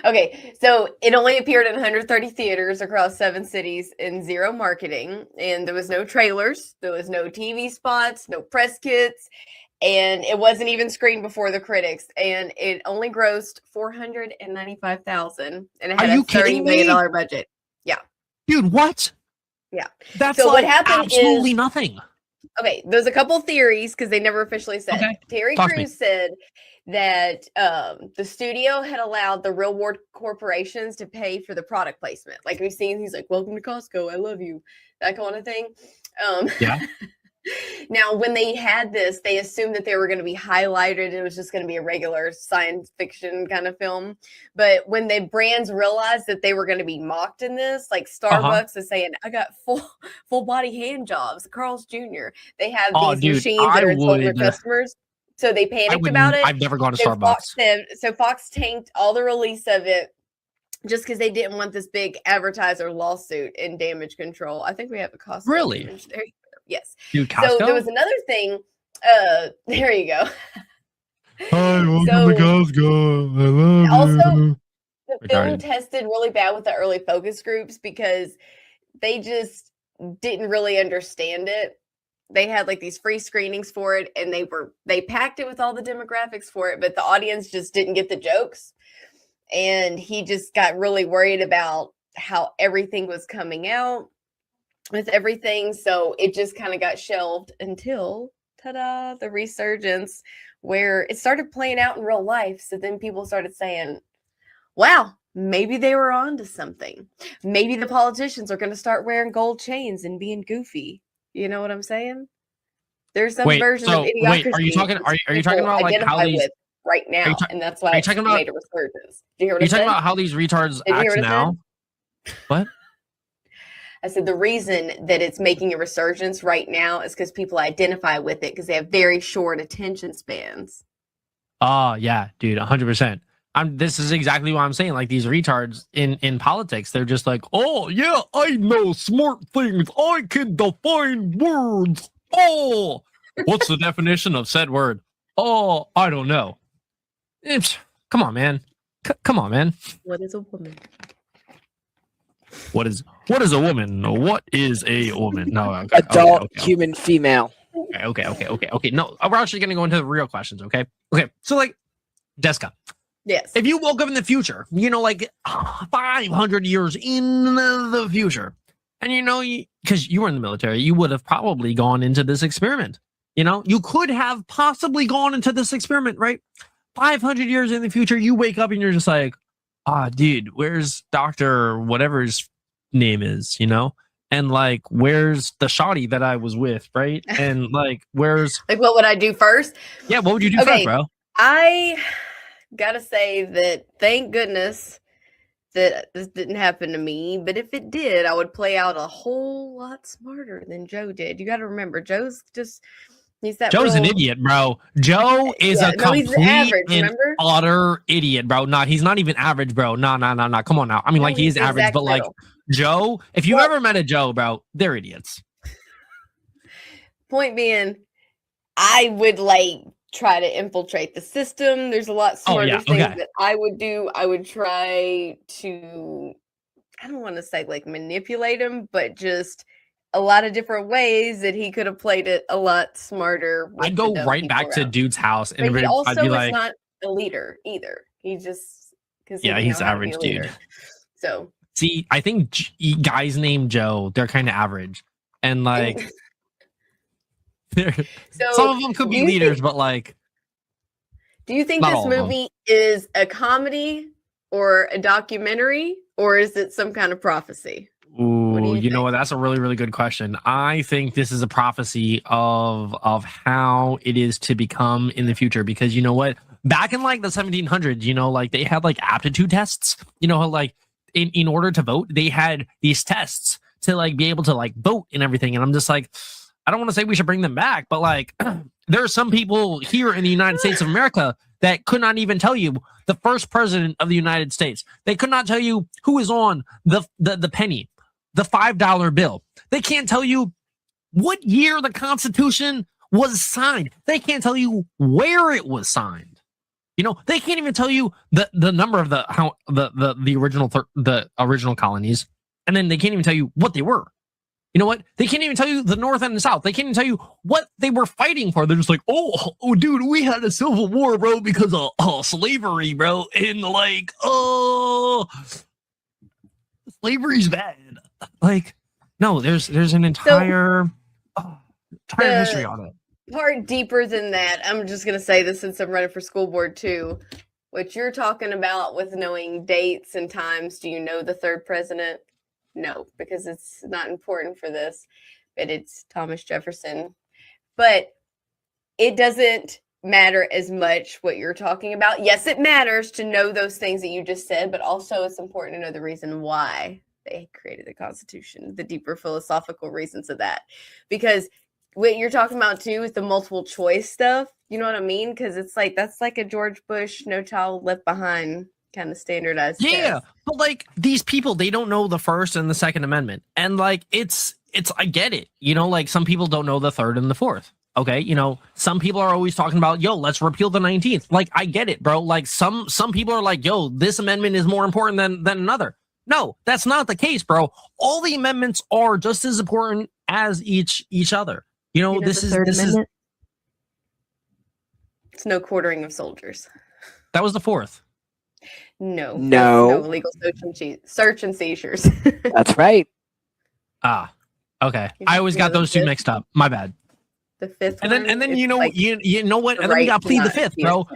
Okay, so it only appeared in 130 theaters across 7 cities in 0 marketing, and there was no trailers, there was no TV spots, no press kits, and it wasn't even screened before the critics, and it only grossed $495,000, and it had a $30 million budget. Yeah, dude, what? Yeah, that's so like what happened absolutely is, nothing. Okay, there's a couple theories because they never officially said. Okay. Terry Crews said that the studio had allowed the real world corporations to pay for the product placement. Like we've seen, he's like, "Welcome to Costco, I love you," that kind of thing. Yeah. Now, when they had this, they assumed that they were going to be highlighted. It was just going to be a regular science fiction kind of film. But when the brands realized that they were going to be mocked in this, like Starbucks is saying, "I got full body hand jobs." Carl's Jr. They have these machines that are insulting their customers. So they panicked about it. I've never gone to Starbucks. Fox tanked all the release of it just because they didn't want this big advertiser lawsuit and damage control. I think we have a Costco. Really? Yes. Dude, Costco? So there was another thing. There you go. Hi, welcome to Costco. I love you. The the film tested really bad with the early focus groups because they just didn't really understand it. They had like these free screenings for it, and they packed it with all the demographics for it, but the audience just didn't get the jokes. And he just got really worried about how everything was coming out with everything. So it just kind of got shelved until, ta-da, the resurgence, where it started playing out in real life. So then people started saying, wow, maybe they were onto something. Maybe the politicians are going to start wearing gold chains and being goofy. You know what I'm saying? There's some version of Idiocracy. Wait, are you talking about like how these right now, and that's why it's made a resurgence. Do you hear what I said? Talking about how these retards act now? What? I said the reason that it's making a resurgence right now is because people identify with it because they have very short attention spans. Oh yeah, dude, 100%. This is exactly what I'm saying. Like these retards in politics, they're just like, oh yeah, I know smart things. I can define words. Oh, what's the definition of said word? Oh, I don't know. Come on, man. Come on, man. What is a woman? What is a woman? What is a woman? No, okay, adult human female. Okay. No, we're actually gonna go into the real questions. Okay. So like, Jessica. Yes. If you woke up in the future, like 500 years in the future, and because you were in the military, you would have probably gone into this experiment. You could have possibly gone into this experiment, right? 500 years in the future, you wake up and you're just like, dude, where's Dr. whatever his name is, And like, where's the shawty that I was with, right? And like, where's like, what would I do first? Yeah, what would you do first, bro? I gotta say that thank goodness that this didn't happen to me, but if it did, I would play out a whole lot smarter than Joe did. You got to remember, Joe's an idiot, bro. Joe is a complete average, and utter idiot, bro. Nah, he's not even average, bro. Nah. Come on now. I mean, like he's average, but like Joe, if you ever met a Joe, bro, they're idiots. Point being, I would like try to infiltrate the system. There's a lot smarter things that I would do. I would try to, I don't want to say like manipulate him, but just a lot of different ways that he could have played it a lot smarter. I'd go right back to dude's house, and but he also I'd be is not a leader either. He just he's average, dude. So see, I think guys named Joe, they're kind of average, and like. So some of them could be leaders, but like, do you think this movie is a comedy or a documentary, or is it some kind of prophecy? Ooh, you know what? That's a really, really good question. I think this is a prophecy of how it is to become in the future, because you know what? Back in like the 1700s, like they had like aptitude tests. Like in order to vote, they had these tests to like be able to like vote and everything. And I'm just like, I don't want to say we should bring them back, but like there are some people here in the United States of America that could not even tell you the first president of the United States. They could not tell you who is on the penny, the $5 bill. They can't tell you what year the Constitution was signed. They can't tell you where it was signed. They can't even tell you the number of the original colonies, and then they can't even tell you what they were. You know what? They can't even tell you the North and the South. They can't even tell you what they were fighting for. They're just like, oh, dude, we had a civil war, bro, because of slavery, bro. And like, slavery's bad. Like, no, there's an entire history on it. Part deeper than that, I'm just going to say this since I'm running for school board too. What you're talking about with knowing dates and times, do you know the third president? No, because it's not important for this, but it's Thomas Jefferson. But it doesn't matter as much what you're talking about. Yes, it matters to know those things that you just said, but also it's important to know the reason why they created the Constitution, the deeper philosophical reasons of that. Because what you're talking about too is the multiple choice stuff. You know what I mean? Because it's like, that's like a George Bush, No Child Left Behind kind of standardized test. But like these people, they don't know the First and the Second Amendment, and like it's I get it, like some people don't know the third and the fourth, Okay, some people are always talking about, yo, let's repeal the 19th. Like, I get it, bro. Like, some people are like, yo, this amendment is more important than another. No, that's not the case, bro. All the amendments are just as important as each other. This is it's no quartering of soldiers. That was the fourth. No illegal search and seizures. That's right. Okay. I always got those two mixed up. My bad. The fifth and then you know what? And then we got plead the fifth, bro.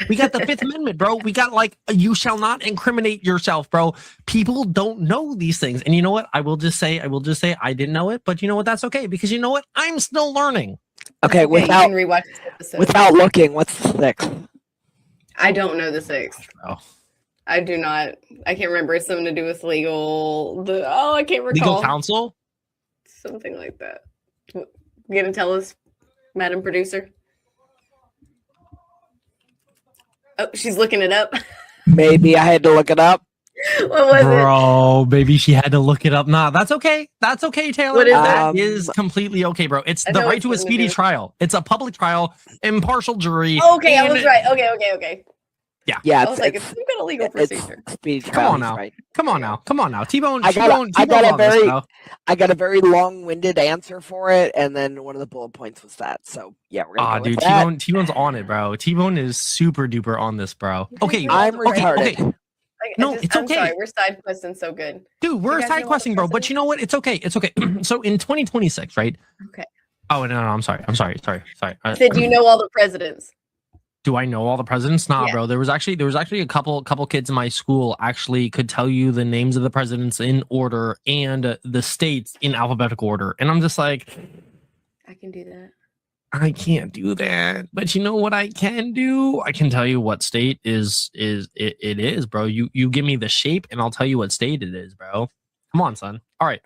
We got the Fifth Amendment, bro. We got you shall not incriminate yourself, bro. People don't know these things. And you know what? I will just say I didn't know it, but you know what? That's okay, because you know what? I'm still learning. Okay, without looking, what's the sixth? I don't know the sixth. Oh. I do not. I can't remember. It's something to do with I can't recall. Legal counsel? Something like that. You gonna tell us, Madam Producer? Oh, she's looking it up. Maybe I had to look it up. What was it? Bro, maybe she had to look it up. Nah, that's okay. That's okay, Taylor. What is that is completely okay, bro. It's the right to a speedy trial. It's a public trial, impartial jury. Okay, I was right. Okay. Yeah. I was like, it's got a legal procedure. Come on now. Come on now. T-Bone. I got a very long-winded answer for it, and then one of the bullet points was that. So yeah, we're gonna go with that. T-Bone's on it, bro. T-Bone is super duper on this, bro. Okay, I'm retarded. Okay. No, it's okay. I'm sorry, we're side questing so good. Dude, we're side questing, bro. But you know what? It's okay. So in 2026, right? Okay. Oh no, I'm sorry. Sorry. Did you know all the presidents? Do I know all the presidents? Nah, yeah. Bro. There was actually a couple kids in my school actually could tell you the names of the presidents in order and the states in alphabetical order. And I'm just like, I can do that. I can't do that. But you know what I can do? I can tell you what state it is, bro. You give me the shape and I'll tell you what state it is, bro. Come on, son. All right.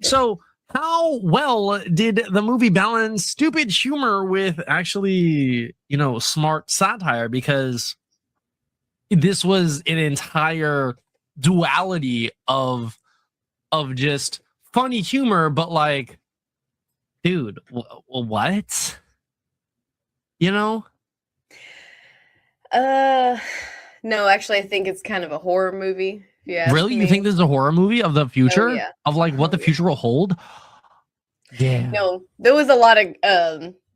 So how well did the movie balance stupid humor with actually, smart satire? Because this was an entire duality of just funny humor, but like, dude, what? No, actually, I think it's kind of a horror movie. Yeah. Really? You think this is a horror movie of the future? Oh, yeah. Of like what the future will hold? Yeah. No, there was a lot of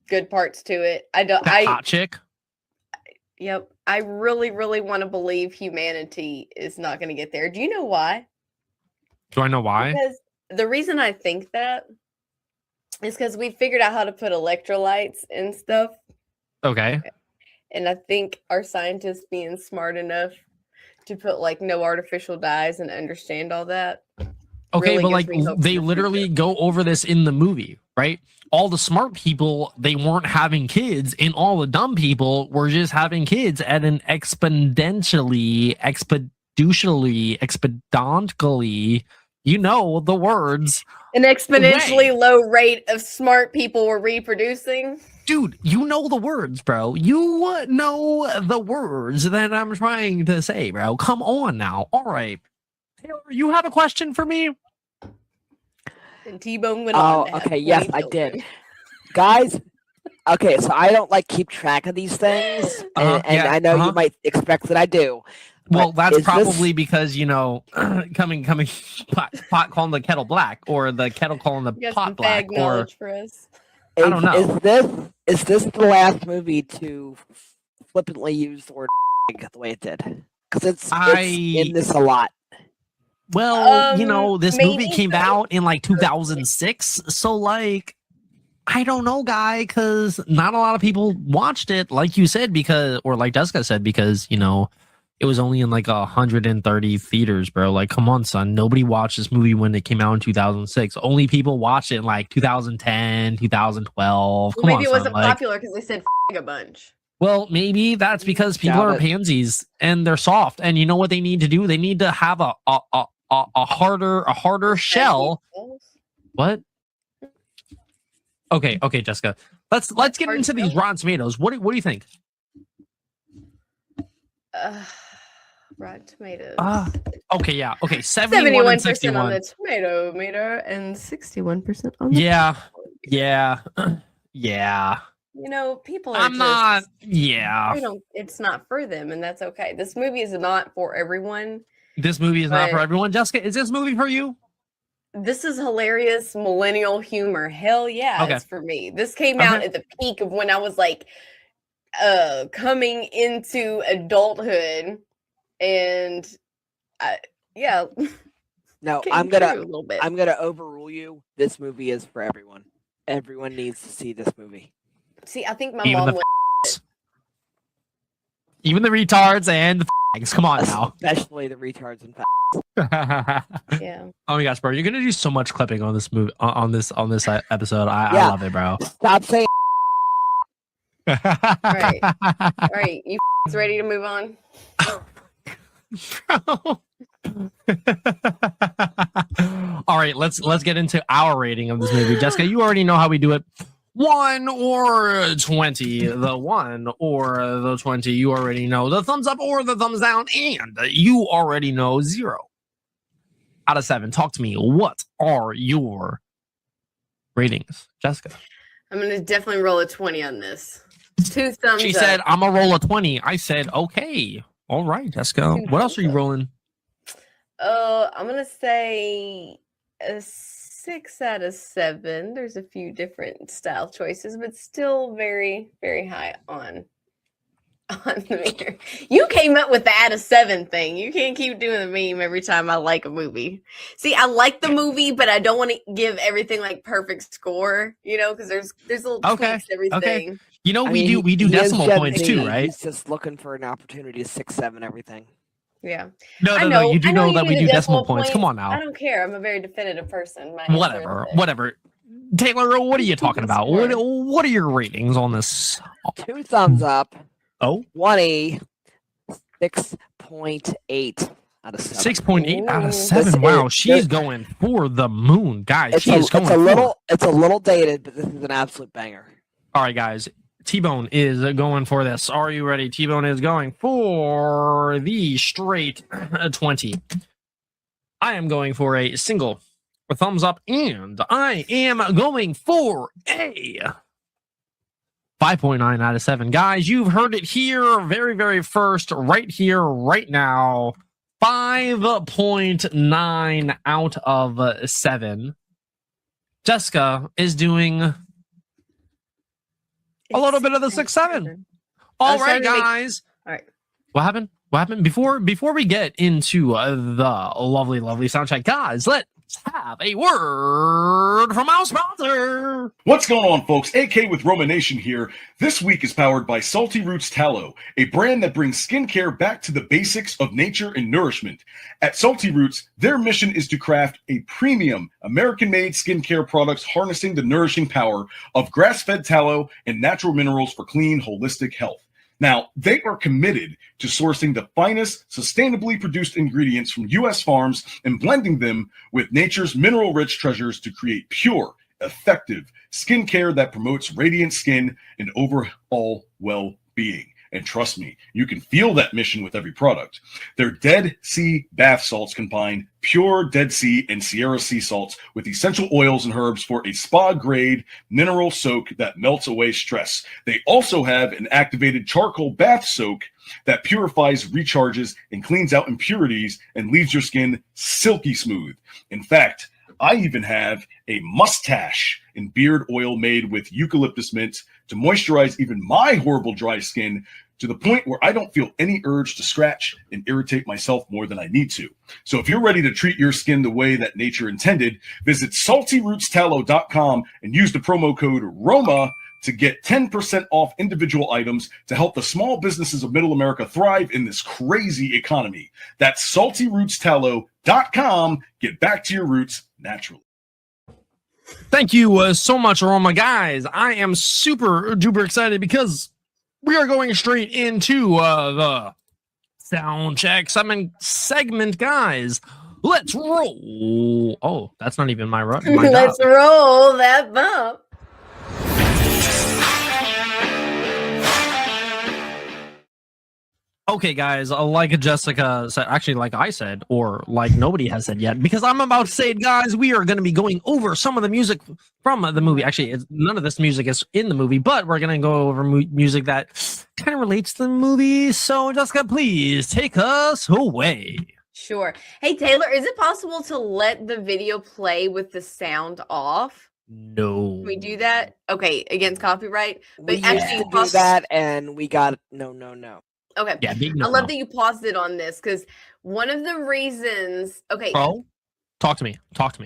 good parts to it. Hot chick. Yep. I really, really want to believe humanity is not going to get there. Do you know why? Do I know why? Because the reason I think that is because we figured out how to put electrolytes and stuff. Okay. And I think our scientists being smart enough to put like no artificial dyes and understand all that. Okay, really, but like they literally go over this in the movie, right? All the smart people, they weren't having kids, and all the dumb people were just having kids at an exponentially, you know the words. An exponentially low rate of smart people were reproducing. Dude, you know the words, bro. You know the words that I'm trying to say, bro. Come on now. All right. Taylor, you have a question for me? And T-Bone went on. Okay. Yes, I did. Guys, okay, so I don't keep track of these things. And I know you might expect that I do. Well, that's probably because, coming pot calling the kettle black, or the kettle calling the pot black, or for us. I don't know. Is this the last movie to flippantly use the word the way it did? Because it's in this a lot. Well, this movie came out in 2006, so I don't know, guy, because not a lot of people watched it, like you said, or like Jessica said, because it was only in 130 theaters, bro. Come on, son. Nobody watched this movie when it came out in 2006. Only people watched it in 2010, 2012. Well, maybe it wasn't popular because they said a bunch. Well, maybe that's because people are pansies and they're soft. And you know what they need to do? They need to have a harder shell. What? Okay, Jessica. Let's get into these Rotten Tomatoes. What do you think? Rotten Tomatoes. Okay, yeah. Okay, 71% on the tomato meter and 61% on the Yeah. Yeah. You know, people are I'm not. Yeah. they don't. It's not for them, and that's okay. This movie is not for everyone. This movie is not for But- everyone. Jessica, is this movie for you? This is hilarious millennial humor. Hell yeah, Okay. it's for me. This came out Okay. at the peak of when I was like coming into adulthood, and yeah, No, came I'm true gonna a little bit. I'm gonna overrule you. This movie is for everyone. Everyone needs to see this movie. See, I think my Even mom the went. Even the retards and the fags. Come on now. Especially the retards and Yeah. Oh my gosh, bro! You're gonna do so much clipping on this movie, on this episode. I Yeah. love it, bro. Stop saying Right. All right, you ready to move on? All right, let's get into our rating of this movie. Jessica, you already know how we do it. 1 or 20. The 1 or the 20. You already know the thumbs up or the thumbs down, and you already know 0 out of 7. Talk to me. What are your ratings, Jessica? I'm gonna definitely roll a 20 on this. 2 thumbs She up. said, "I'm gonna roll a 20." I said, "Okay, all right, Jessica. What else are you rolling?" I'm gonna say a 6 out of 7. There's a few different style choices, but still very, very high on the meter. You came up with the out of 7 thing. You can't keep doing the meme every time I like a movie. See, I like the movie, but I don't want to give everything like perfect score, you know, because there's little tweaks to everything. You know, I we mean, do he is decimal Gen points Z. too, right? He's just looking for an opportunity to 6-7 everything. Yeah. No, I no. You do I know you that we the do decimal points. Come on I now. don't care. I'm a very definitive person. My answer is Whatever, that. whatever. Taylor, what are you talking about? What are your ratings on this? 2 thumbs up. Oh, 20. 6.8 out of 7. 6.8 out of Ooh. 7. This Wow, is- she's going for the moon, guys. She is going it's a for little it's a little dated, but this is an absolute banger. All right, guys. T-Bone is going for this. Are you ready? T-Bone is going for the straight 20. I am going for a single, a thumbs up, and I am going for a 5.9 out of 7. Guys, you've heard it here very, very first, right here, right now. 5.9 out of 7. Jessica is doing a little bit of the 6-7. All right, guys. All right. What happened? What happened? Before we get into the lovely, lovely soundtrack, guys, let's have a word from our sponsor. What's going on, folks? AK with Roman Nation here. This week is powered by Salty Roots Tallow, a brand that brings skincare back to the basics of nature and nourishment. At Salty Roots, their mission is to craft a premium American-made skincare products harnessing the nourishing power of grass-fed tallow and natural minerals for clean, holistic health. Now, they are committed to sourcing the finest, sustainably produced ingredients from U.S. farms and blending them with nature's mineral-rich treasures to create pure, effective skincare that promotes radiant skin and overall well-being. And trust me, you can feel that mission with every product. Their Dead Sea bath salts combine pure Dead Sea and Sierra sea salts with essential oils and herbs for a spa-grade mineral soak that melts away stress. They also have an activated charcoal bath soak that purifies, recharges, and cleans out impurities and leaves your skin silky smooth. In fact, I even have a mustache and beard oil made with eucalyptus mint to moisturize even my horrible dry skin, to the point where I don't feel any urge to scratch and irritate myself more than I need to. So if you're ready to treat your skin the way that nature intended, visit saltyrootstallow.com and use the promo code ROMA to get 10% off individual items to help the small businesses of Middle America thrive in this crazy economy. That's saltyrootstallow.com. Get back to your roots naturally. Thank you so much, Roma. Guys, I am super duper excited because we are going straight into the sound check segment, guys. Let's roll. Oh, that's not even my Let's roll that bump. Okay, guys, like Jessica said, actually, like I said, or like nobody has said yet, because I'm about to say it, guys. We are going to be going over some of the music from the movie. Actually, none of this music is in the movie, but we're going to go over music that kind of relates to the movie. So, Jessica, please take us away. Sure. Hey, Taylor, is it possible to let the video play with the sound off? No. Can we do that? Okay, against copyright. We But used to do that, and we got no. Okay. Yeah, I love that you paused it on this because one of the reasons. Okay. Bro, talk to me.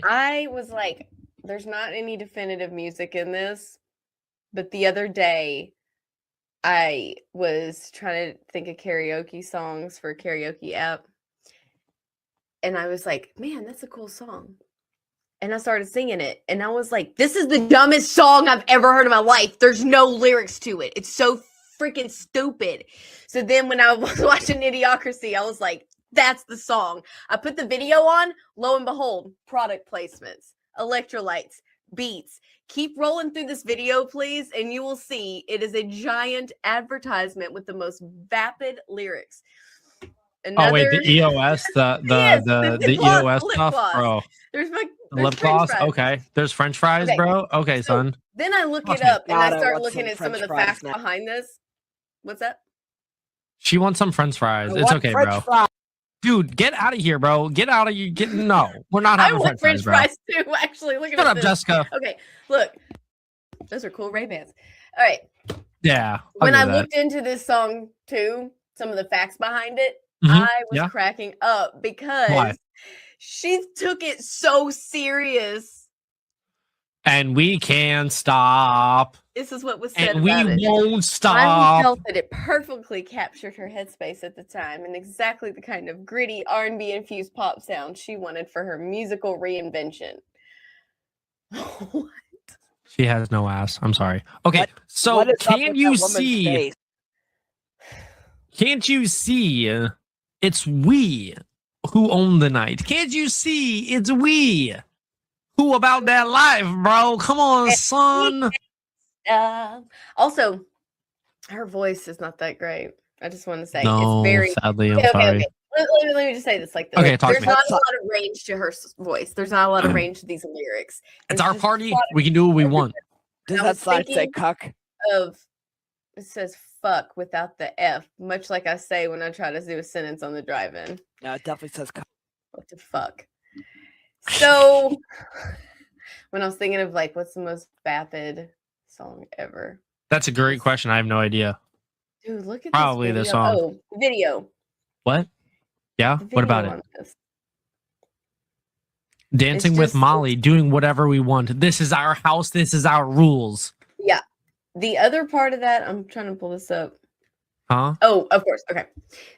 I was like, there's not any definitive music in this. But the other day, I was trying to think of karaoke songs for a karaoke app. And I was like, man, that's a cool song. And I started singing it. And I was like, this is the dumbest song I've ever heard in my life. There's no lyrics to it. It's so freaking stupid. So then when I was watching Idiocracy, I was like, that's the song. I put the video on, lo and behold, product placements, electrolytes, beats. Keep rolling through this video, please, and you will see it is a giant advertisement with the most vapid lyrics. Oh wait, the EOS, the EOS stuff, bro. There's lip gloss. Okay, there's French fries, bro. Okay, so son. Then I look it up and I start looking at some of the facts behind this. What's that? She wants some French fries. It's okay, bro. Dude, get out of here, bro. Get out of you. No, we're not having French fries, bro. French fries too. Actually, look at Shut up, Jessica. Okay, look. Those are cool Ray-Bans. All right. Yeah. When I looked into this song too, some of the facts behind it, I was cracking up because she took it so serious. And we can't stop. This is what was said and about it. We won't stop. I felt that it perfectly captured her headspace at the time and exactly the kind of gritty R&B infused pop sound she wanted for her musical reinvention. What? She has no ass. I'm sorry. Okay, so can you see? Can't you see? It's we who own the night. Can't you see? It's we who about that life, bro. Come on, son. Also, her voice is not that great. I just want to say no, it's very sadly. I'm sorry. Let me just say this like this. Okay, there's not a lot of range to her voice. There's not a lot of range to these lyrics. It's our party. We can do what we want. Does that slide say cuck? It says fuck without the F, much like I say when I try to do a sentence on the drive-in. No, it definitely says cuck. What the fuck? So when I was thinking of like what's the most vapid song ever? That's a great question. I have no idea. Dude, look at probably this the song. Oh, video. What? Yeah. What about it? Dancing with Molly, doing whatever we want. This is our house. This is our rules. Yeah. The other part of that, I'm trying to pull this up. Huh? Oh, of course. Okay.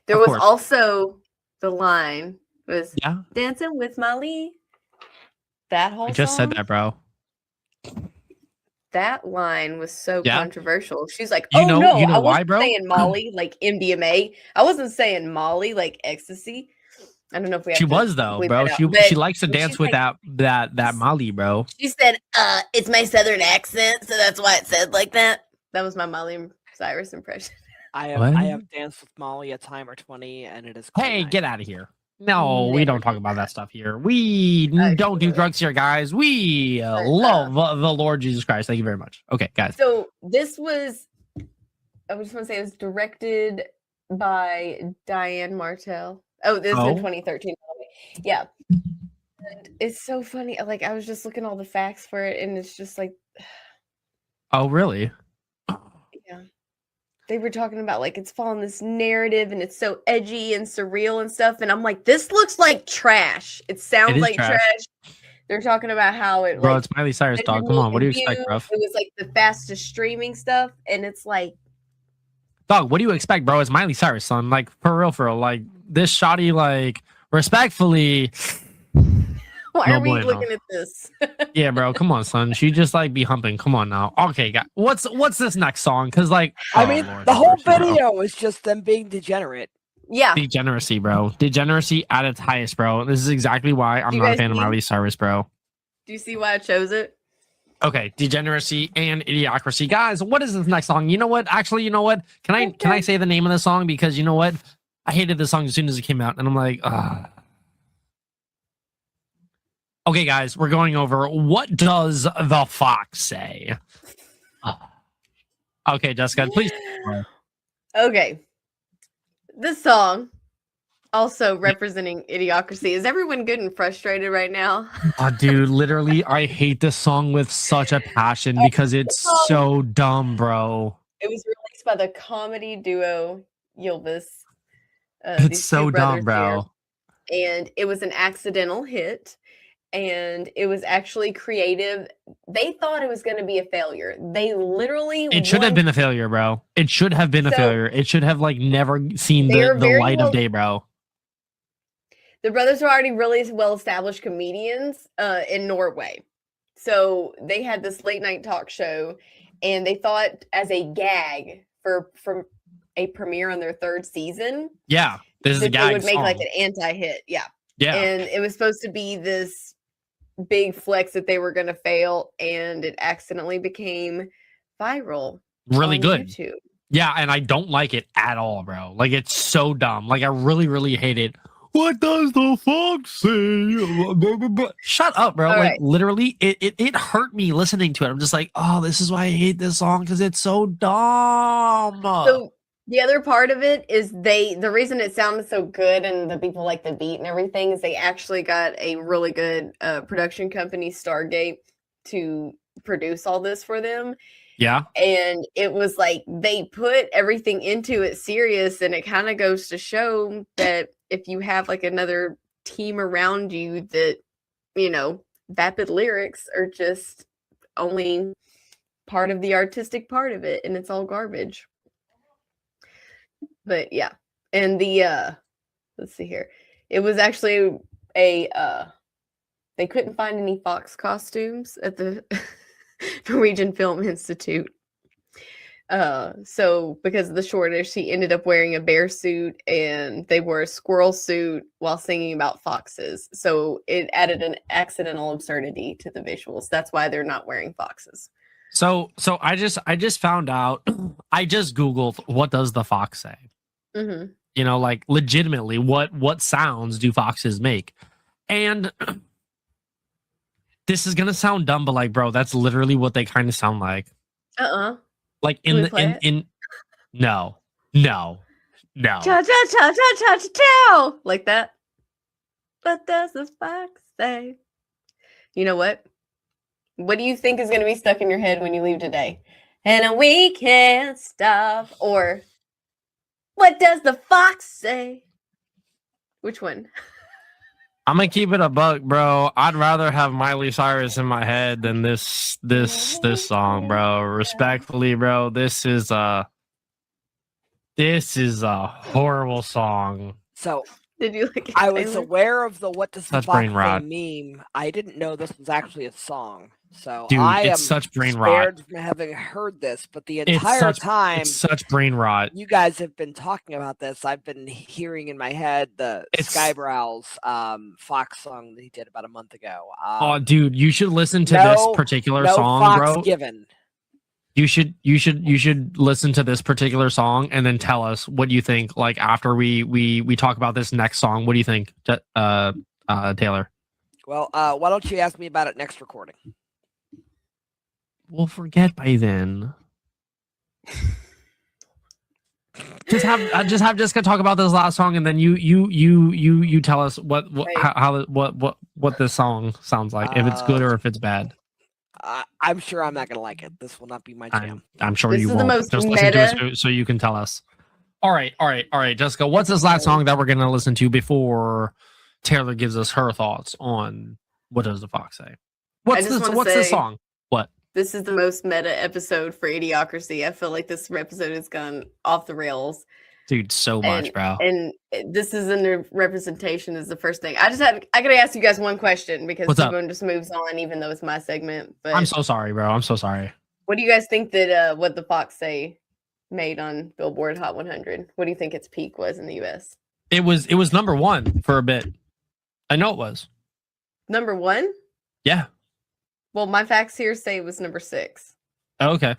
There was also the line was dancing with Molly. That whole I just said that, bro. That line was so controversial. She's like, I wasn't why, bro? Saying Molly like MDMA. I wasn't saying Molly like ecstasy. I don't know if we. She was though, bro. She likes to dance with like, that Molly, bro. She said, "It's my southern accent, so that's why it said like that." That was my Miley Cyrus impression. I have danced with Molly a time or 20, and it is. Hey, get out of here! No, we don't talk about that stuff here. We don't do drugs here, guys. We love the Lord Jesus Christ. Thank you very much. Okay, guys. So this was. I just want to say it was directed by Diane Martel. Oh, this is in 2013. Yeah. And it's so funny. Like, I was just looking at all the facts for it, and it's just like... Oh, really? Yeah. They were talking about, like, it's following this narrative, and it's so edgy and surreal and stuff, and I'm like, this looks like trash. It sounds like trash. They're talking about how it... Bro, it's Miley Cyrus, dog. Come on, what do you expect, bro? It was, like, the fastest streaming stuff, and it's like... Dog, what do you expect, bro? It's Miley Cyrus, son. Like, for real. Like, this shoddy, like, respectfully. Why are we looking at this? Yeah, bro. Come on, son. She just, like, be humping. Come on now. Okay, guys. What's this next song? Because, like... I mean, the whole video is just them being degenerate. Yeah. Degeneracy, bro. Degeneracy at its highest, bro. This is exactly why I'm not a fan of Miley Cyrus, bro. Do you see why I chose it? Okay, Degeneracy and Idiocracy. Guys, what is this next song? You know what? Actually, you know what? Can I say the name of the song? Because you know what? I hated this song as soon as it came out, and I'm like, Okay, guys, we're going over what does the fox say? Okay, Jessica, please. Okay. This song, also representing Idiocracy. Is everyone good and frustrated right now? Dude, literally, I hate this song with such a passion because it's so dumb, bro. It was released by the comedy duo Yilvis. It's so dumb, bro. And it was an accidental hit. And it was actually creative. They thought it was going to be a failure. They literally. It should have been a failure, bro. It should have been a failure. It should have like never seen the light of day, bro. The brothers were already really well-established comedians in Norway. So they had this late night talk show, and they thought as a gag from a premiere on their third season. Yeah, this is a gag. They would make like an anti-hit. Yeah. Yeah. And it was supposed to be this big flex that they were going to fail, and it accidentally became viral. Really good. YouTube. Yeah, and I don't like it at all, bro. Like, it's so dumb. Like, I really, really hate it. What does the fox say? Shut up, bro. All like, right. literally, it hurt me listening to it. I'm just like, oh, this is why I hate this song, because it's so dumb. So the other part of it is the reason it sounded so good and the people like the beat and everything is they actually got a really good production company, Stargate, to produce all this for them. Yeah. And it was like they put everything into it serious, and it kind of goes to show that if you have like another team around you that, you know, vapid lyrics are just only part of the artistic part of it, and it's all garbage. But yeah, and the let's see here. It was actually they couldn't find any fox costumes at the Norwegian Film Institute. So because of the shortage, he ended up wearing a bear suit, and they wore a squirrel suit while singing about foxes. So it added an accidental absurdity to the visuals. That's why they're not wearing foxes. So I just found out. I just Googled what does the fox say. Mm-hmm. You know, like legitimately, what sounds do foxes make? And this is gonna sound dumb, but like, bro, that's literally what they kind of sound like. Like in no. Cha cha cha cha cha cha, like that. What does the fox say? You know what? What do you think is going to be stuck in your head when you leave today? And we can't stop. Or what does the fox say? Which one? I'm gonna keep it a buck, bro. I'd rather have Miley Cyrus in my head than this song, bro. Respectfully, bro. This is a horrible song. So did you like it, I was aware of the what does the fox say meme. I didn't know this was actually a song. So dude, I it's am such brain rot from having heard this, but the entire time it's such brain rot. You guys have been talking about this. I've been hearing in my head the Skybrow's Fox song that he did about a month ago. Oh, dude, you should listen to this particular song, Fox bro. Given. You should listen to this particular song and then tell us what you think. Like after we talk about this next song, what do you think, Taylor? Well, why don't you ask me about it next recording? We'll forget by then. just have Jessica talk about this last song, and then you tell us what this song sounds like, if it's good or if it's bad. I'm sure I'm not gonna like it. This will not be my jam. I'm sure you won't. Just listen to it so you can tell us. All right, Jessica. What's this last song that we're gonna listen to before Taylor gives us her thoughts on what does the fox say? What's this song? What? This is the most meta episode for Idiocracy. I feel like this episode has gone off the rails. Dude, so much, bro. And this isn't a representation is the first thing. I gotta ask you guys one question because everyone just moves on, even though it's my segment. But I'm so sorry, bro. I'm so sorry. What do you guys think that what the Fox say made on Billboard Hot 100? What do you think its peak was in the US? It was number one for a bit. I know it was. Number one? Yeah. Well, my facts here say it was number 6. Okay.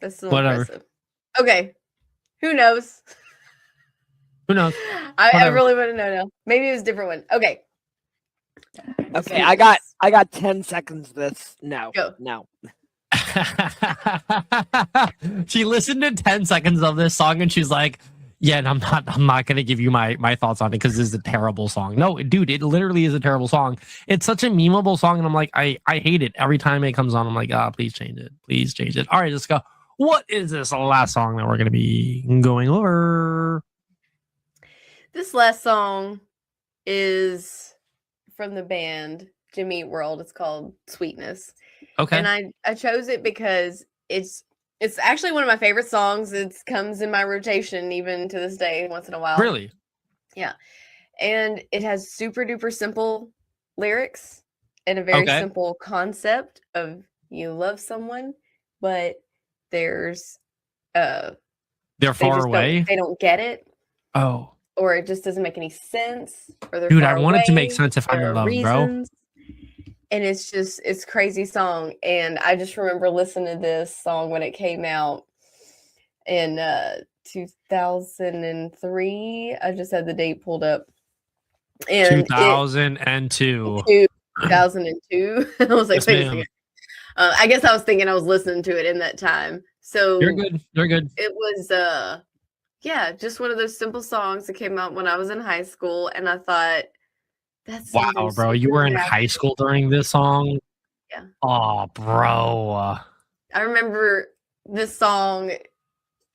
That's still Whatever. impressive. Okay. Who knows? Who knows? I Whatever. really want to know now. Maybe it was a different one. Okay. Let's Okay, do I this. got 10 seconds of this. No. Go. No. She listened to 10 seconds of this song and she's like, yeah, and I'm not gonna give you my thoughts on it because this is a terrible song. No, dude, it literally is a terrible song. It's such a memeable song, and I'm like, I hate it every time it comes on. I'm like, please change it. Please change it. All right, let's go. What is this last song that we're gonna be going over? This last song is from the band Jimmy Eat World. It's called Sweetness. Okay. And I chose it because it's actually one of my favorite songs. It comes in my rotation even to this day once in a while. Really? Yeah. And it has super duper simple lyrics and a very simple concept of you love someone, but they're far away. They don't get it. Oh. Or it just doesn't make any sense. Or they're dude, far I want it to make away. sense if I'm in love, bro. And it's crazy song. And I just remember listening to this song when it came out in 2003. I just had the date pulled up. And 2002. 2002. I was like, yes, wait a second. I guess I was thinking I was listening to it in that time. So you're good. You're good. It was just one of those simple songs that came out when I was in high school, and I thought, that's wow, bro. You were in high school during this song? Yeah. Oh, bro. I remember this song.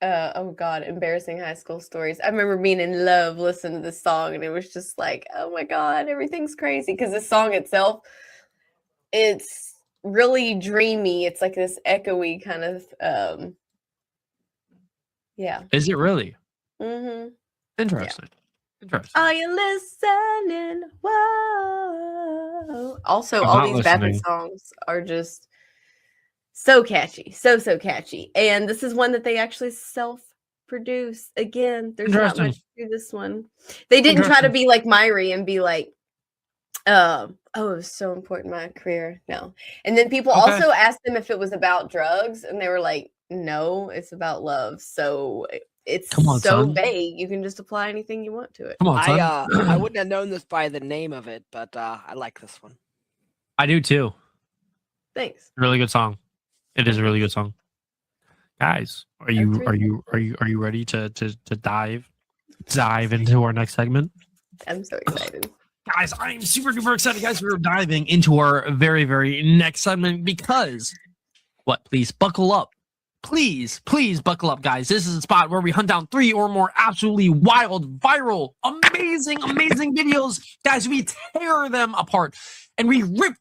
Oh God, embarrassing high school stories. I remember being in love listening to this song, and it was just like, oh my God, everything's crazy. Because the song itself, it's really dreamy. It's like this echoey kind of yeah. Is it really? Mm-hmm. Interesting. Yeah. Interesting. Are you listening? Whoa. Also, all these bathroom songs are just so catchy. So catchy. And this is one that they actually self-produce. Again, there's not much to this one. They didn't try to be like Myri and be like, oh, it was so important in my career. No. And then people also asked them if it was about drugs, and they were like, no, it's about love. So it's vague. You can just apply anything you want to it. Come on, son. I wouldn't have known this by the name of it, but I like this one. I do too. Thanks. Really good song. It is a really good song. Guys, are you ready to dive into our next segment? I'm so excited. Guys, I'm super duper excited, guys. We're diving into our very, very next segment because please buckle up. Please buckle up, guys. This is a spot where we hunt down 3 or more absolutely wild, viral, amazing videos. Guys, we tear them apart and we rip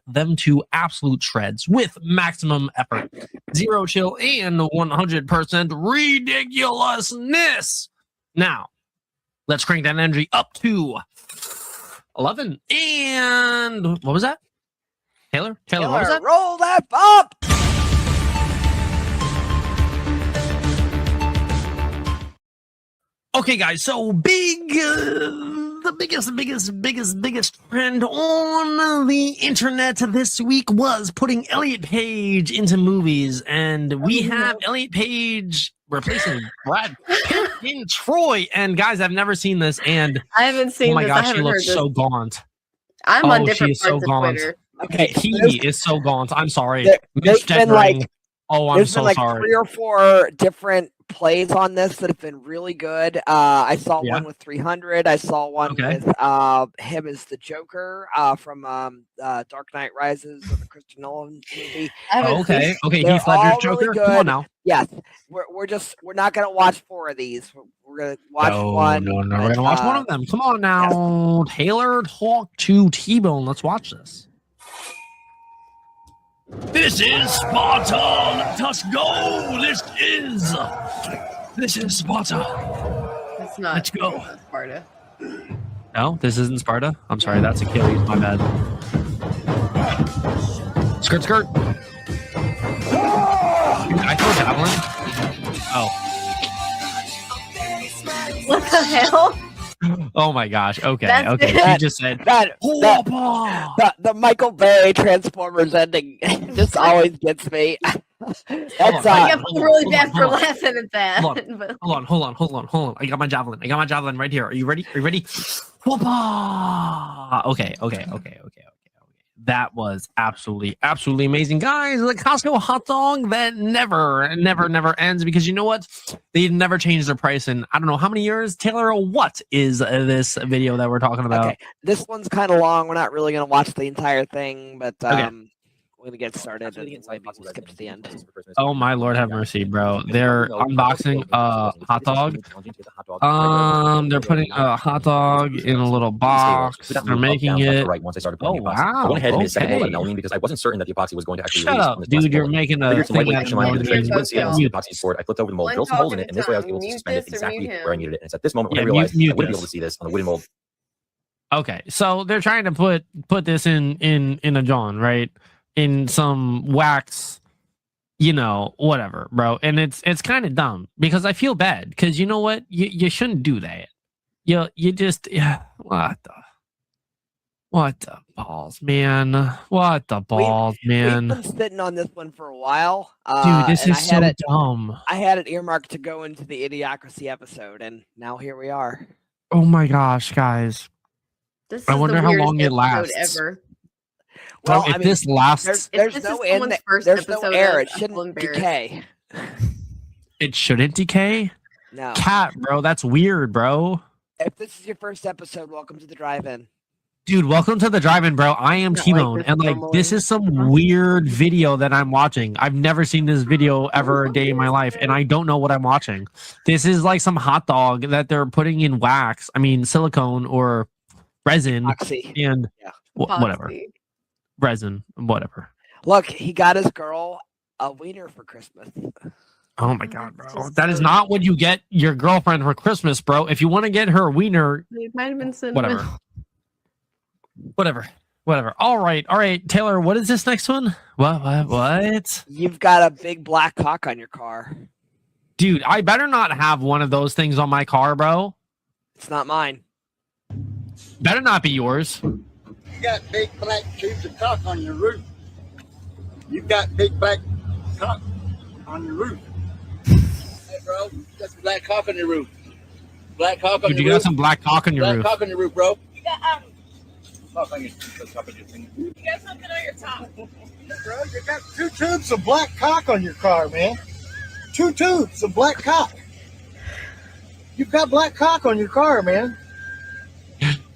them to absolute shreds with maximum effort, zero chill, and 100% ridiculousness. Now, let's crank that energy up to 11. And what was that? Taylor, what was that? Roll that up. Okay, guys, so the biggest trend on the internet this week was putting Elliot Page into movies, and we have Elliot Page replacing Brad Pitt in Troy. And guys, I've never seen this, and I haven't seen. Oh my this. gosh, she looks so gaunt. I'm on different parts of Twitter. Okay, he is so gaunt. I'm sorry. There's been like, I'm so sorry. 3 or 4 different plays on this that have been really good. I saw one with 300. I saw one with him as the Joker from Dark Knight Rises, or the Christopher Nolan movie. Okay, Heath Ledger's Joker. Really come on now. Yes, we're not gonna watch 4 of these. We're gonna watch one. No, we're gonna watch one of them. Come on now, yes. Taylor, talk to T-Bone. Let's watch this. This is Sparta. Let us go. This is Sparta. It's not. Let's go. Sparta. No, this isn't Sparta. I'm sorry, that's Achilles. My bad. Skirt. I throw a javelin. Oh. What the hell? Oh my gosh. Okay. That's Okay. good. She just said, That "Whoa." the Michael Bay Transformers ending just always gets me. That's on, I wait, feel hold on, really hold bad on, for hold on. laughing at that. Hold but- Hold on. I got my javelin right here. Are you ready? Whoopah! Okay. That was absolutely amazing, guys. The Costco hot dog that never ends, because you know what? They never changed their price in I don't know how many years. Taylor, what is this video that we're talking about? Okay, this one's kind of long. We're not really going to watch the entire thing, but Okay. we're going to get started and maybe we'll skip to the end. Oh my Lord, have mercy, bro! They're unboxing a hot dog. They're putting a hot dog in a little box. They're making it. Oh wow! I went ahead and made a second roll Okay. of melamine because I wasn't certain that the epoxy was going to actually Shut release up, from this dude! plastic You're mold. making I a figured some lightweight thing action out line of in the it. you wouldn't see it unless Mute. the epoxy is poured. I flipped over the mold, One drilled some holes in talking it, and this way I was tongue. able to Mute suspend it this or exactly mute where I him. needed it. And it's at this moment when Yeah, I realized mute I wouldn't be this. able to see this on the wooden mold. Okay, so they're trying to put this in a John, right? In some wax, whatever, bro. And it's kind of dumb because I feel bad because you know what? You shouldn't do that. You just what the balls, man? What the balls, man? We've been sitting on this one for a while. Dude, this and is so dumb. I had it earmarked to go into the Idiocracy episode, and now here we are. Oh my gosh, guys. This I is wonder the how weirdest long it episode lasts. Ever. Bro, Well, if I mean, this lasts, there's this no is someone's end. first There's no episode air. of It shouldn't Embarrassed. decay. it shouldn't decay. No. Cat, bro, that's weird, bro. If this is your first episode, welcome to the drive-in. Dude, welcome to the drive-in, bro. I am Not like T-Bone, this and normally. this is some weird video that I'm watching. I've never seen this video ever a day in my life, and I don't know what I'm watching. This is like some hot dog that they're putting in wax. I mean, silicone or resin, Oxy. and Yeah. whatever, Poxy. resin, whatever. Look, he got his girl a wiener for Christmas. Oh my god, bro! Just That is so- not what you get your girlfriend for Christmas, bro. If you want to get her a wiener, It might have been cinnamon. whatever. All right, Taylor. What is this next one? What? You've got a big black cock on your car. Dude, I better not have one of those things on my car, bro. It's not mine. Better not be yours. You got big black tubes of cock on your roof. You've got big black cock on your roof. Hey, bro, that's black cock on your roof. Black cock on Dude, you your got roof. some black cock on your Black roof. cock on your roof, bro. You got cock on your top of your thing. You got something on your top. Bro, you got 2 tubes of black cock on your car, man. 2 tubes of black cock. You've got black cock on your car, man.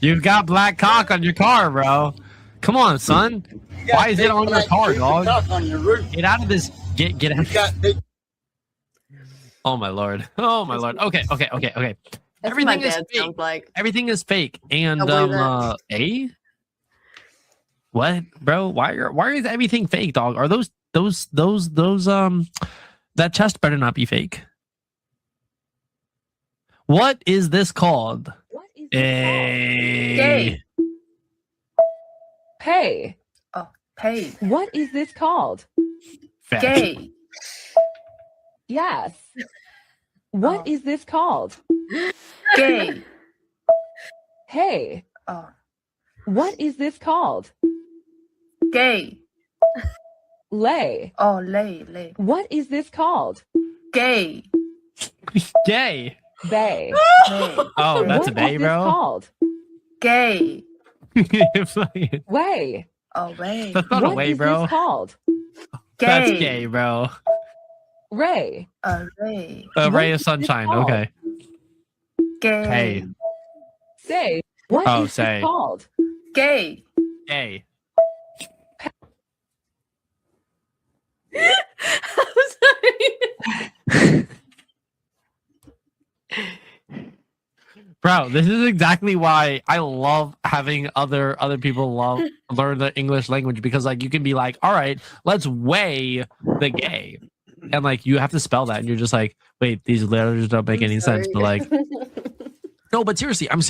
You've got black cock on your car, bro. Come on, son. You got Why is it big on your black car, tubes of dog? Cock on your roof. Get out of this. Get You out. got big. Oh my lord. Okay. That's what Everything my is dad fake. sounds like. Everything is fake. And I believe what, bro? Why is everything fake, dog? Are those that chest better not be fake. What is this called? What is this called? Gay. Hey, Hey, what is this called? Fat. gay. Yes. What Oh. is this called? Gay. Hey, Oh, what is this called? gay. Lay. Oh, lay. What is this called? Gay. Gay. Bay. Gay. Oh, that's What a bay, is this bro. called? Gay. Fucking- Way. Oh, way. That's not a What way, is bro. this called? That's Gay. gay, bro. Ray. Ray. A What ray is of this sunshine. called? Okay. Gay. Hey. Say. What Oh, is say. this called? Gay. Gay. I'm sorry. Bro, this is exactly why I love having other people learn the English language, because like you can be like, all right, let's weigh the gay, and like you have to spell that, and you're just like, wait, these letters don't make any sense. But like, no, but seriously, I'm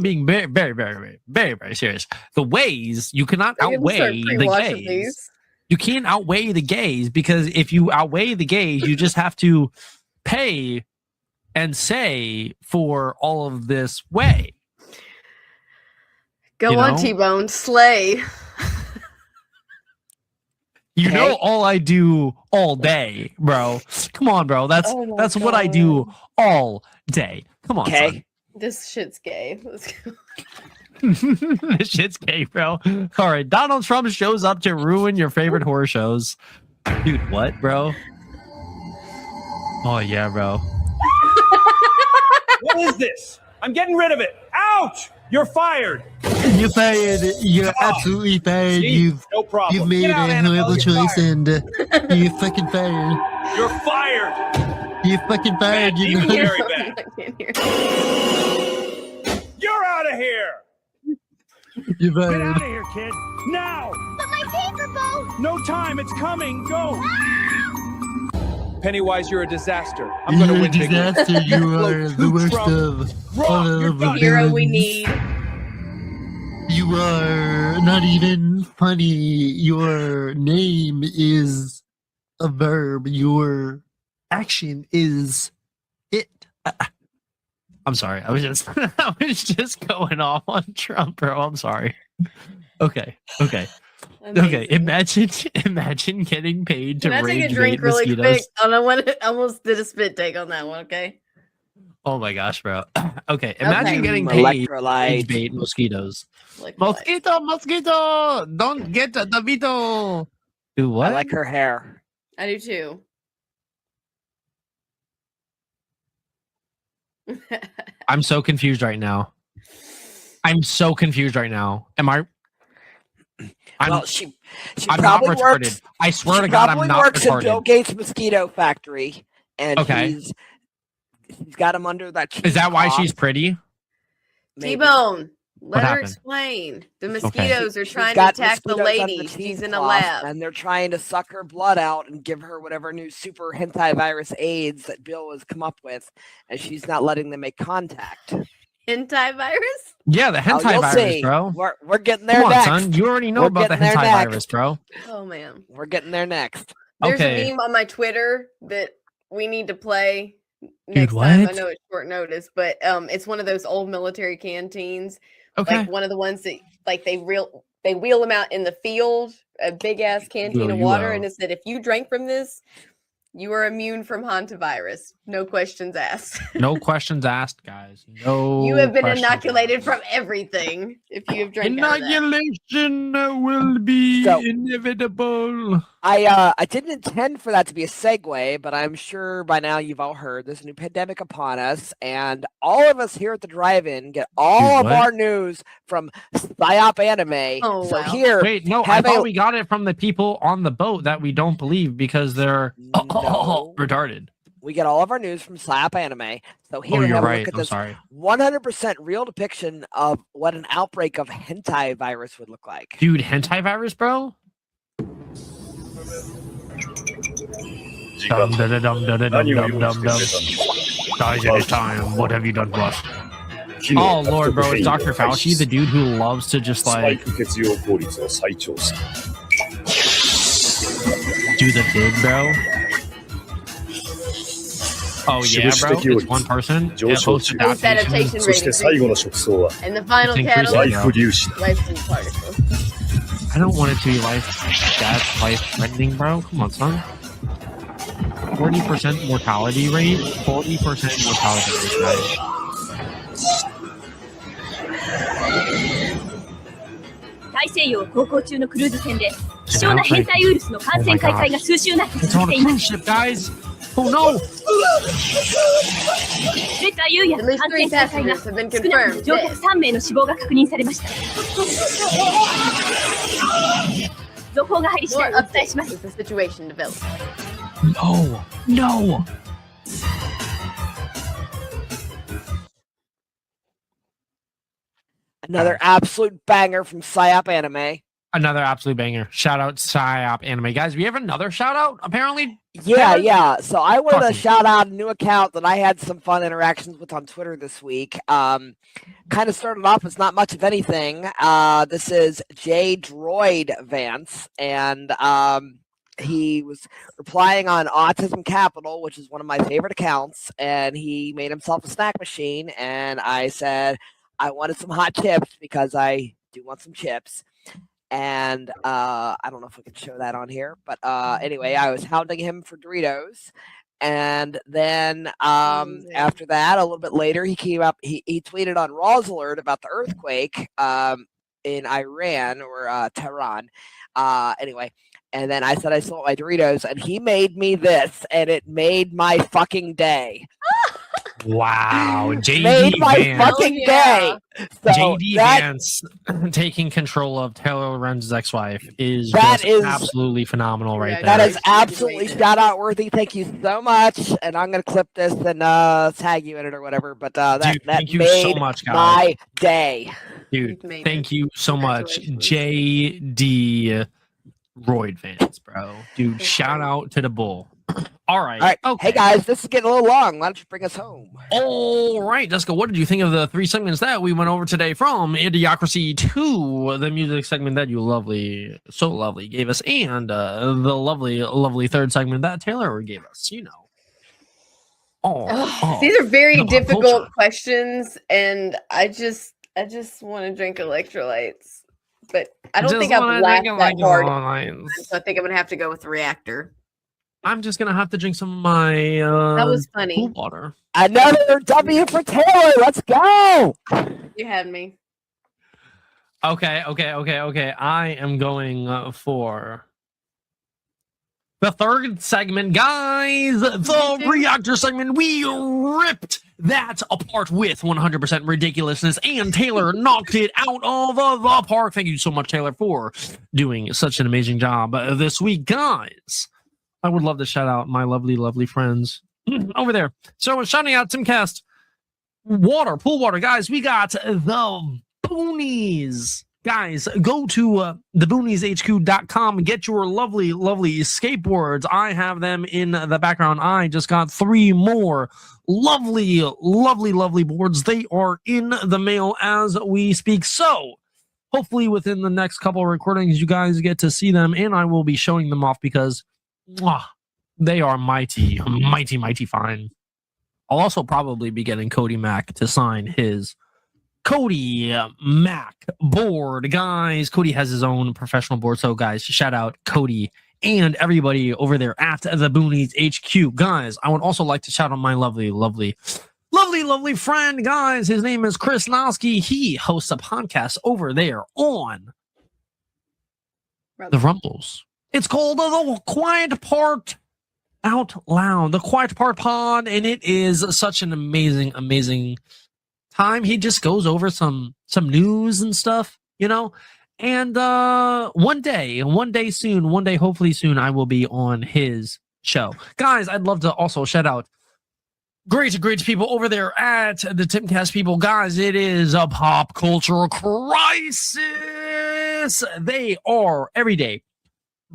being very, very, very, very, very, very serious. The ways you cannot I'm gonna start outweigh the pre-watching gays. these. You can't outweigh the gays, because if you outweigh the gays, you just have to pay and say for all of this way? Go You on, know? T-Bone. Slay. You Okay. know all I do all day, bro. Come on, bro. That's Oh my what I do all day. Come on, Okay. This shit's gay. Let's go. son. This shit's gay, bro. All right, Donald Trump shows up to ruin your favorite horror shows. Dude, what, bro? Oh yeah, bro. What is this? I'm getting rid of it. Ouch! You're fired. You're fired. You're absolutely fired. See? No problem. You've made Get out, a Annabelle. horrible You're choice, fired. and you're fucking fired. You're fired. You're fucking fired. Bad You deal, know? Gary I Beck. can't hear. You're out of here. You're Get out fired. of here, kid. Now. But my paper boat. No time. It's coming. Go. Pennywise, you're a disaster. I'm going to You're a win big. disaster. You Blow are the two worst Trump. of Wrong. all You're of done. the Hero we villains. need. You are not even funny. Your name is a verb. Your action is it. I'm sorry. I was just I was just going off on Trump, bro. I'm sorry. Okay. Okay. Amazing. Imagine getting paid to Can I take rage a drink bait really mosquitoes. quick? I don't want to. Almost did a spit take on that one. Okay. Oh my gosh, bro. Okay. Imagine getting paid to rage Electrolyte. bait mosquitoes. Like what? Mosquito! Don't get the veto. Do what? I like her hair. I do too. I'm so confused right now. Am I? Well, she I'm not probably retarded. works. I swear She to God, probably I'm not works in Bill retarded. Gates' mosquito factory, and Okay. he's got him under that. Is that why cheesecloth. she's pretty? Maybe. T-Bone. Let her happened? explain. The mosquitoes are She's trying to got attack the mosquitoes under lady. She's in a cheesecloth, lab. and they're trying to suck her blood out and give her whatever new super hentai virus AIDS that Bill has come up with, and she's not letting them make contact. Hentai virus? Yeah, the hentai you'll virus, see. bro. We're getting there Come on, next. son. You already know We're about the getting hentai there next. virus, bro. Oh man. We're getting there next. There's Okay. a meme on my Twitter that we need to play next time. I what? know it's short notice, but it's one of those old military canteens. Okay. Like one of the ones that like they wheel them out in the field, a big ass canteen of water, and it said if you drank from this, you are immune from hantavirus. No questions asked. No questions asked, guys. No. You have been questions inoculated asked. from everything if you have drank out of that. Inoculation will be So- inevitable. I didn't intend for that to be a segue, but I'm sure by now you've all heard there's a new pandemic upon us, and all of us here at the drive-in get all of what? our news from Psyop Anime. Oh, so wow. here, Wait, no, I have thought a- we got it from the people on the boat that we don't believe because they're No. retarded. we get all of our news from Psyop Anime. So here, Oh, you're have a right. look at I'm this sorry. 100% real depiction of what an outbreak of hentai virus would look like. Dude, hentai virus, bro? Dum da da dum da da dum dum dum dum. Guys, it is time. What have you done to us? Oh Lord, bro, it's Dr. Fauci, the dude who loves to just スパイ like ク血用効率を再調整。 do the bid, bro. Oh yeah, bro. It's one person. It hosts Post adaptation adaptations. そして最後の食草は And the final It's catalyst, ライフ粒子。 life particle. I don't want it to be that's life threatening, bro. Come on, son. 40% mortality rate. 40% mortality rate, guys. 大西洋を航行中のクルーズ船で希少な変態ウイルスの感染開催が数週なく It's 続 on い a ていま cruise す。 ship, guys. Oh no. 出た優也 At 感 least 染 3再開が passengers have been 少なくとも confirmed. 乗客3名の死亡が確認されました。続報が入り次 More 第お伝えしま updates す。 as the situation develops. No. No. Another absolute banger from Psyop Anime. Another absolute banger. Shout out Psyop Anime. Guys, we have another shout out, apparently. Yeah, Taylor? yeah. So I wanted to Awesome. shout out a new account that I had some fun interactions with on Twitter this week. Kind of started off as not much of anything. This is J Droid Vance, and he was replying on Autism Capital, which is one of my favorite accounts, and he made himself a snack machine. And I said I wanted some hot chips because I do want some chips. And I don't know if I can show that on here, but anyway, I was hounding him for Doritos. And then after that, a little bit later, he came up. He tweeted on Raw's Alert about the earthquake in Iran or Tehran. Anyway, and then I said I still want my Doritos, and he made me this, and it made my fucking day. Wow, JD Made my Vance. fucking day. So JD Vance taking control of Taylor Lorenz's ex-wife is absolutely phenomenal right there. That is absolutely shout out worthy. Thank you so much. And I'm gonna clip this and tag you in it or whatever. But that thank you made so much, guys. my day. Dude, thank you so much, JD Royd Vance, bro. Dude, shout out to the bull. All right. Okay. Hey guys, this is getting a little long. Why don't you bring us home? All right, Jessica, what did you think of the 3 segments that we went over today, from Idiocracy to the music segment that you so lovely gave us, and the lovely 3rd segment that Taylor gave us, you know. These are very difficult questions, and I just want to drink electrolytes. But I don't think I've laughed that hard. So I think I'm going to have to go with the reactor. I'm just gonna have to drink some of my that was funny pool water. Another W for Taylor. Let's go. You had me. Okay. I am going for the 3rd segment, guys. The reactor segment. We ripped that apart with 100% ridiculousness, and Taylor knocked it out of the park. Thank you so much, Taylor, for doing such an amazing job this week, guys. I would love to shout out my lovely friends over there. So shouting out Timcast, pool water, guys. We got the Boonies. Guys, go to theboonieshq.com and get your lovely skateboards. I have them in the background. I just got 3 more lovely boards. They are in the mail as we speak. So hopefully within the next couple of recordings, you guys get to see them, and I will be showing them off because they are mighty fine. I'll also probably be getting Cody Mack to sign his Cody Mack board, guys. Cody has his own professional board, so guys, shout out Cody and everybody over there at the Boonies HQ. Guys, I would also like to shout out my lovely friend, guys. His name is Chris Nosky. He hosts a podcast over there on the Rumbles. It's called The Quiet Part Out Loud, The Quiet Part Pod, and it is such an amazing time. He just goes over some news and stuff, you know. And one day hopefully soon, I will be on his show. Guys, I'd love to also shout out great people over there at the Timcast people. Guys, it is a pop culture crisis. They are every day,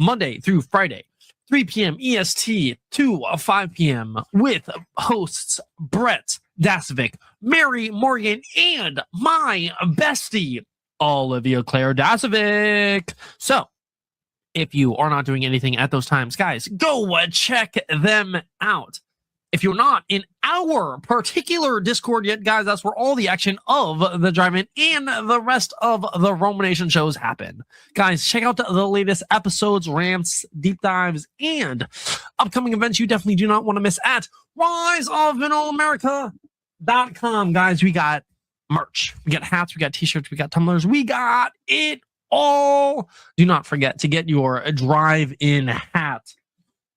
Monday through Friday, 3 p.m. EST to 5 p.m. with hosts Brett Dasovic, Mary Morgan, and my bestie, Olivia Claire Dasovic. So, if you are not doing anything at those times, guys, go check them out. If you're not in our particular Discord yet, guys, that's where all the action of the Drive-In and the rest of the Romanation shows happen. Guys, check out the latest episodes, rants, deep dives, and upcoming events you definitely do not want to miss at riseofmiddleamerica.com. Guys, we got merch. We got hats, we got t-shirts, we got tumblers. We got it all. Do not forget to get your Drive-In hat.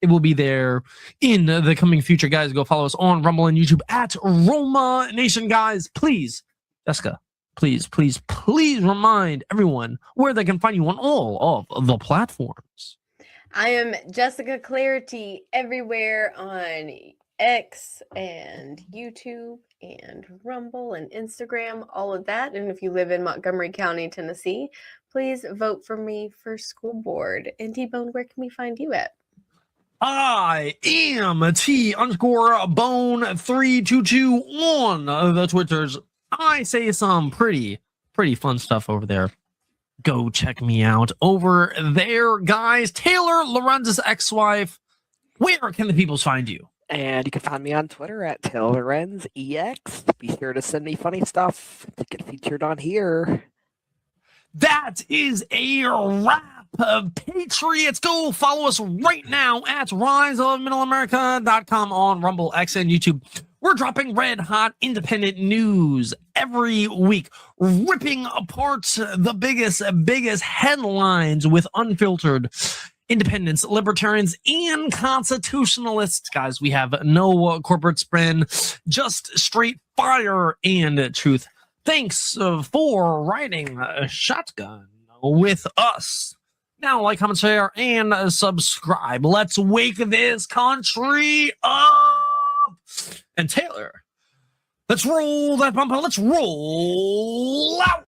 It will be there in the coming future, guys. Go follow us on Rumble and YouTube at Roma Nation, guys. Please, Jessica, please remind everyone where they can find you on all of the platforms. I am Jessica Clarity everywhere on X and YouTube and Rumble and Instagram, all of that. And if you live in Montgomery County, Tennessee, please vote for me for school board. And T-Bone, where can we find you at? I am T_Bone322 on the Twitters. I say some pretty fun stuff over there. go check me out over there, guys. Taylor, Lorenz's ex-wife, where can the people find you? And you can find me on Twitter at TaylorLorenzEX. Be sure to send me funny stuff to get featured on here. That is a wrap. Patriots, go follow us right now at riseofmiddleamerica.com on Rumble, X, and YouTube. We're dropping red hot independent news every week, ripping apart the biggest headlines with unfiltered independents, libertarians, and constitutionalists. Guys, we have no corporate spin, just straight fire and truth. Thanks for riding a shotgun with us. Now, like, comment, share, and subscribe. Let's wake this country up. And Taylor, let's roll that bumper. Let's roll out.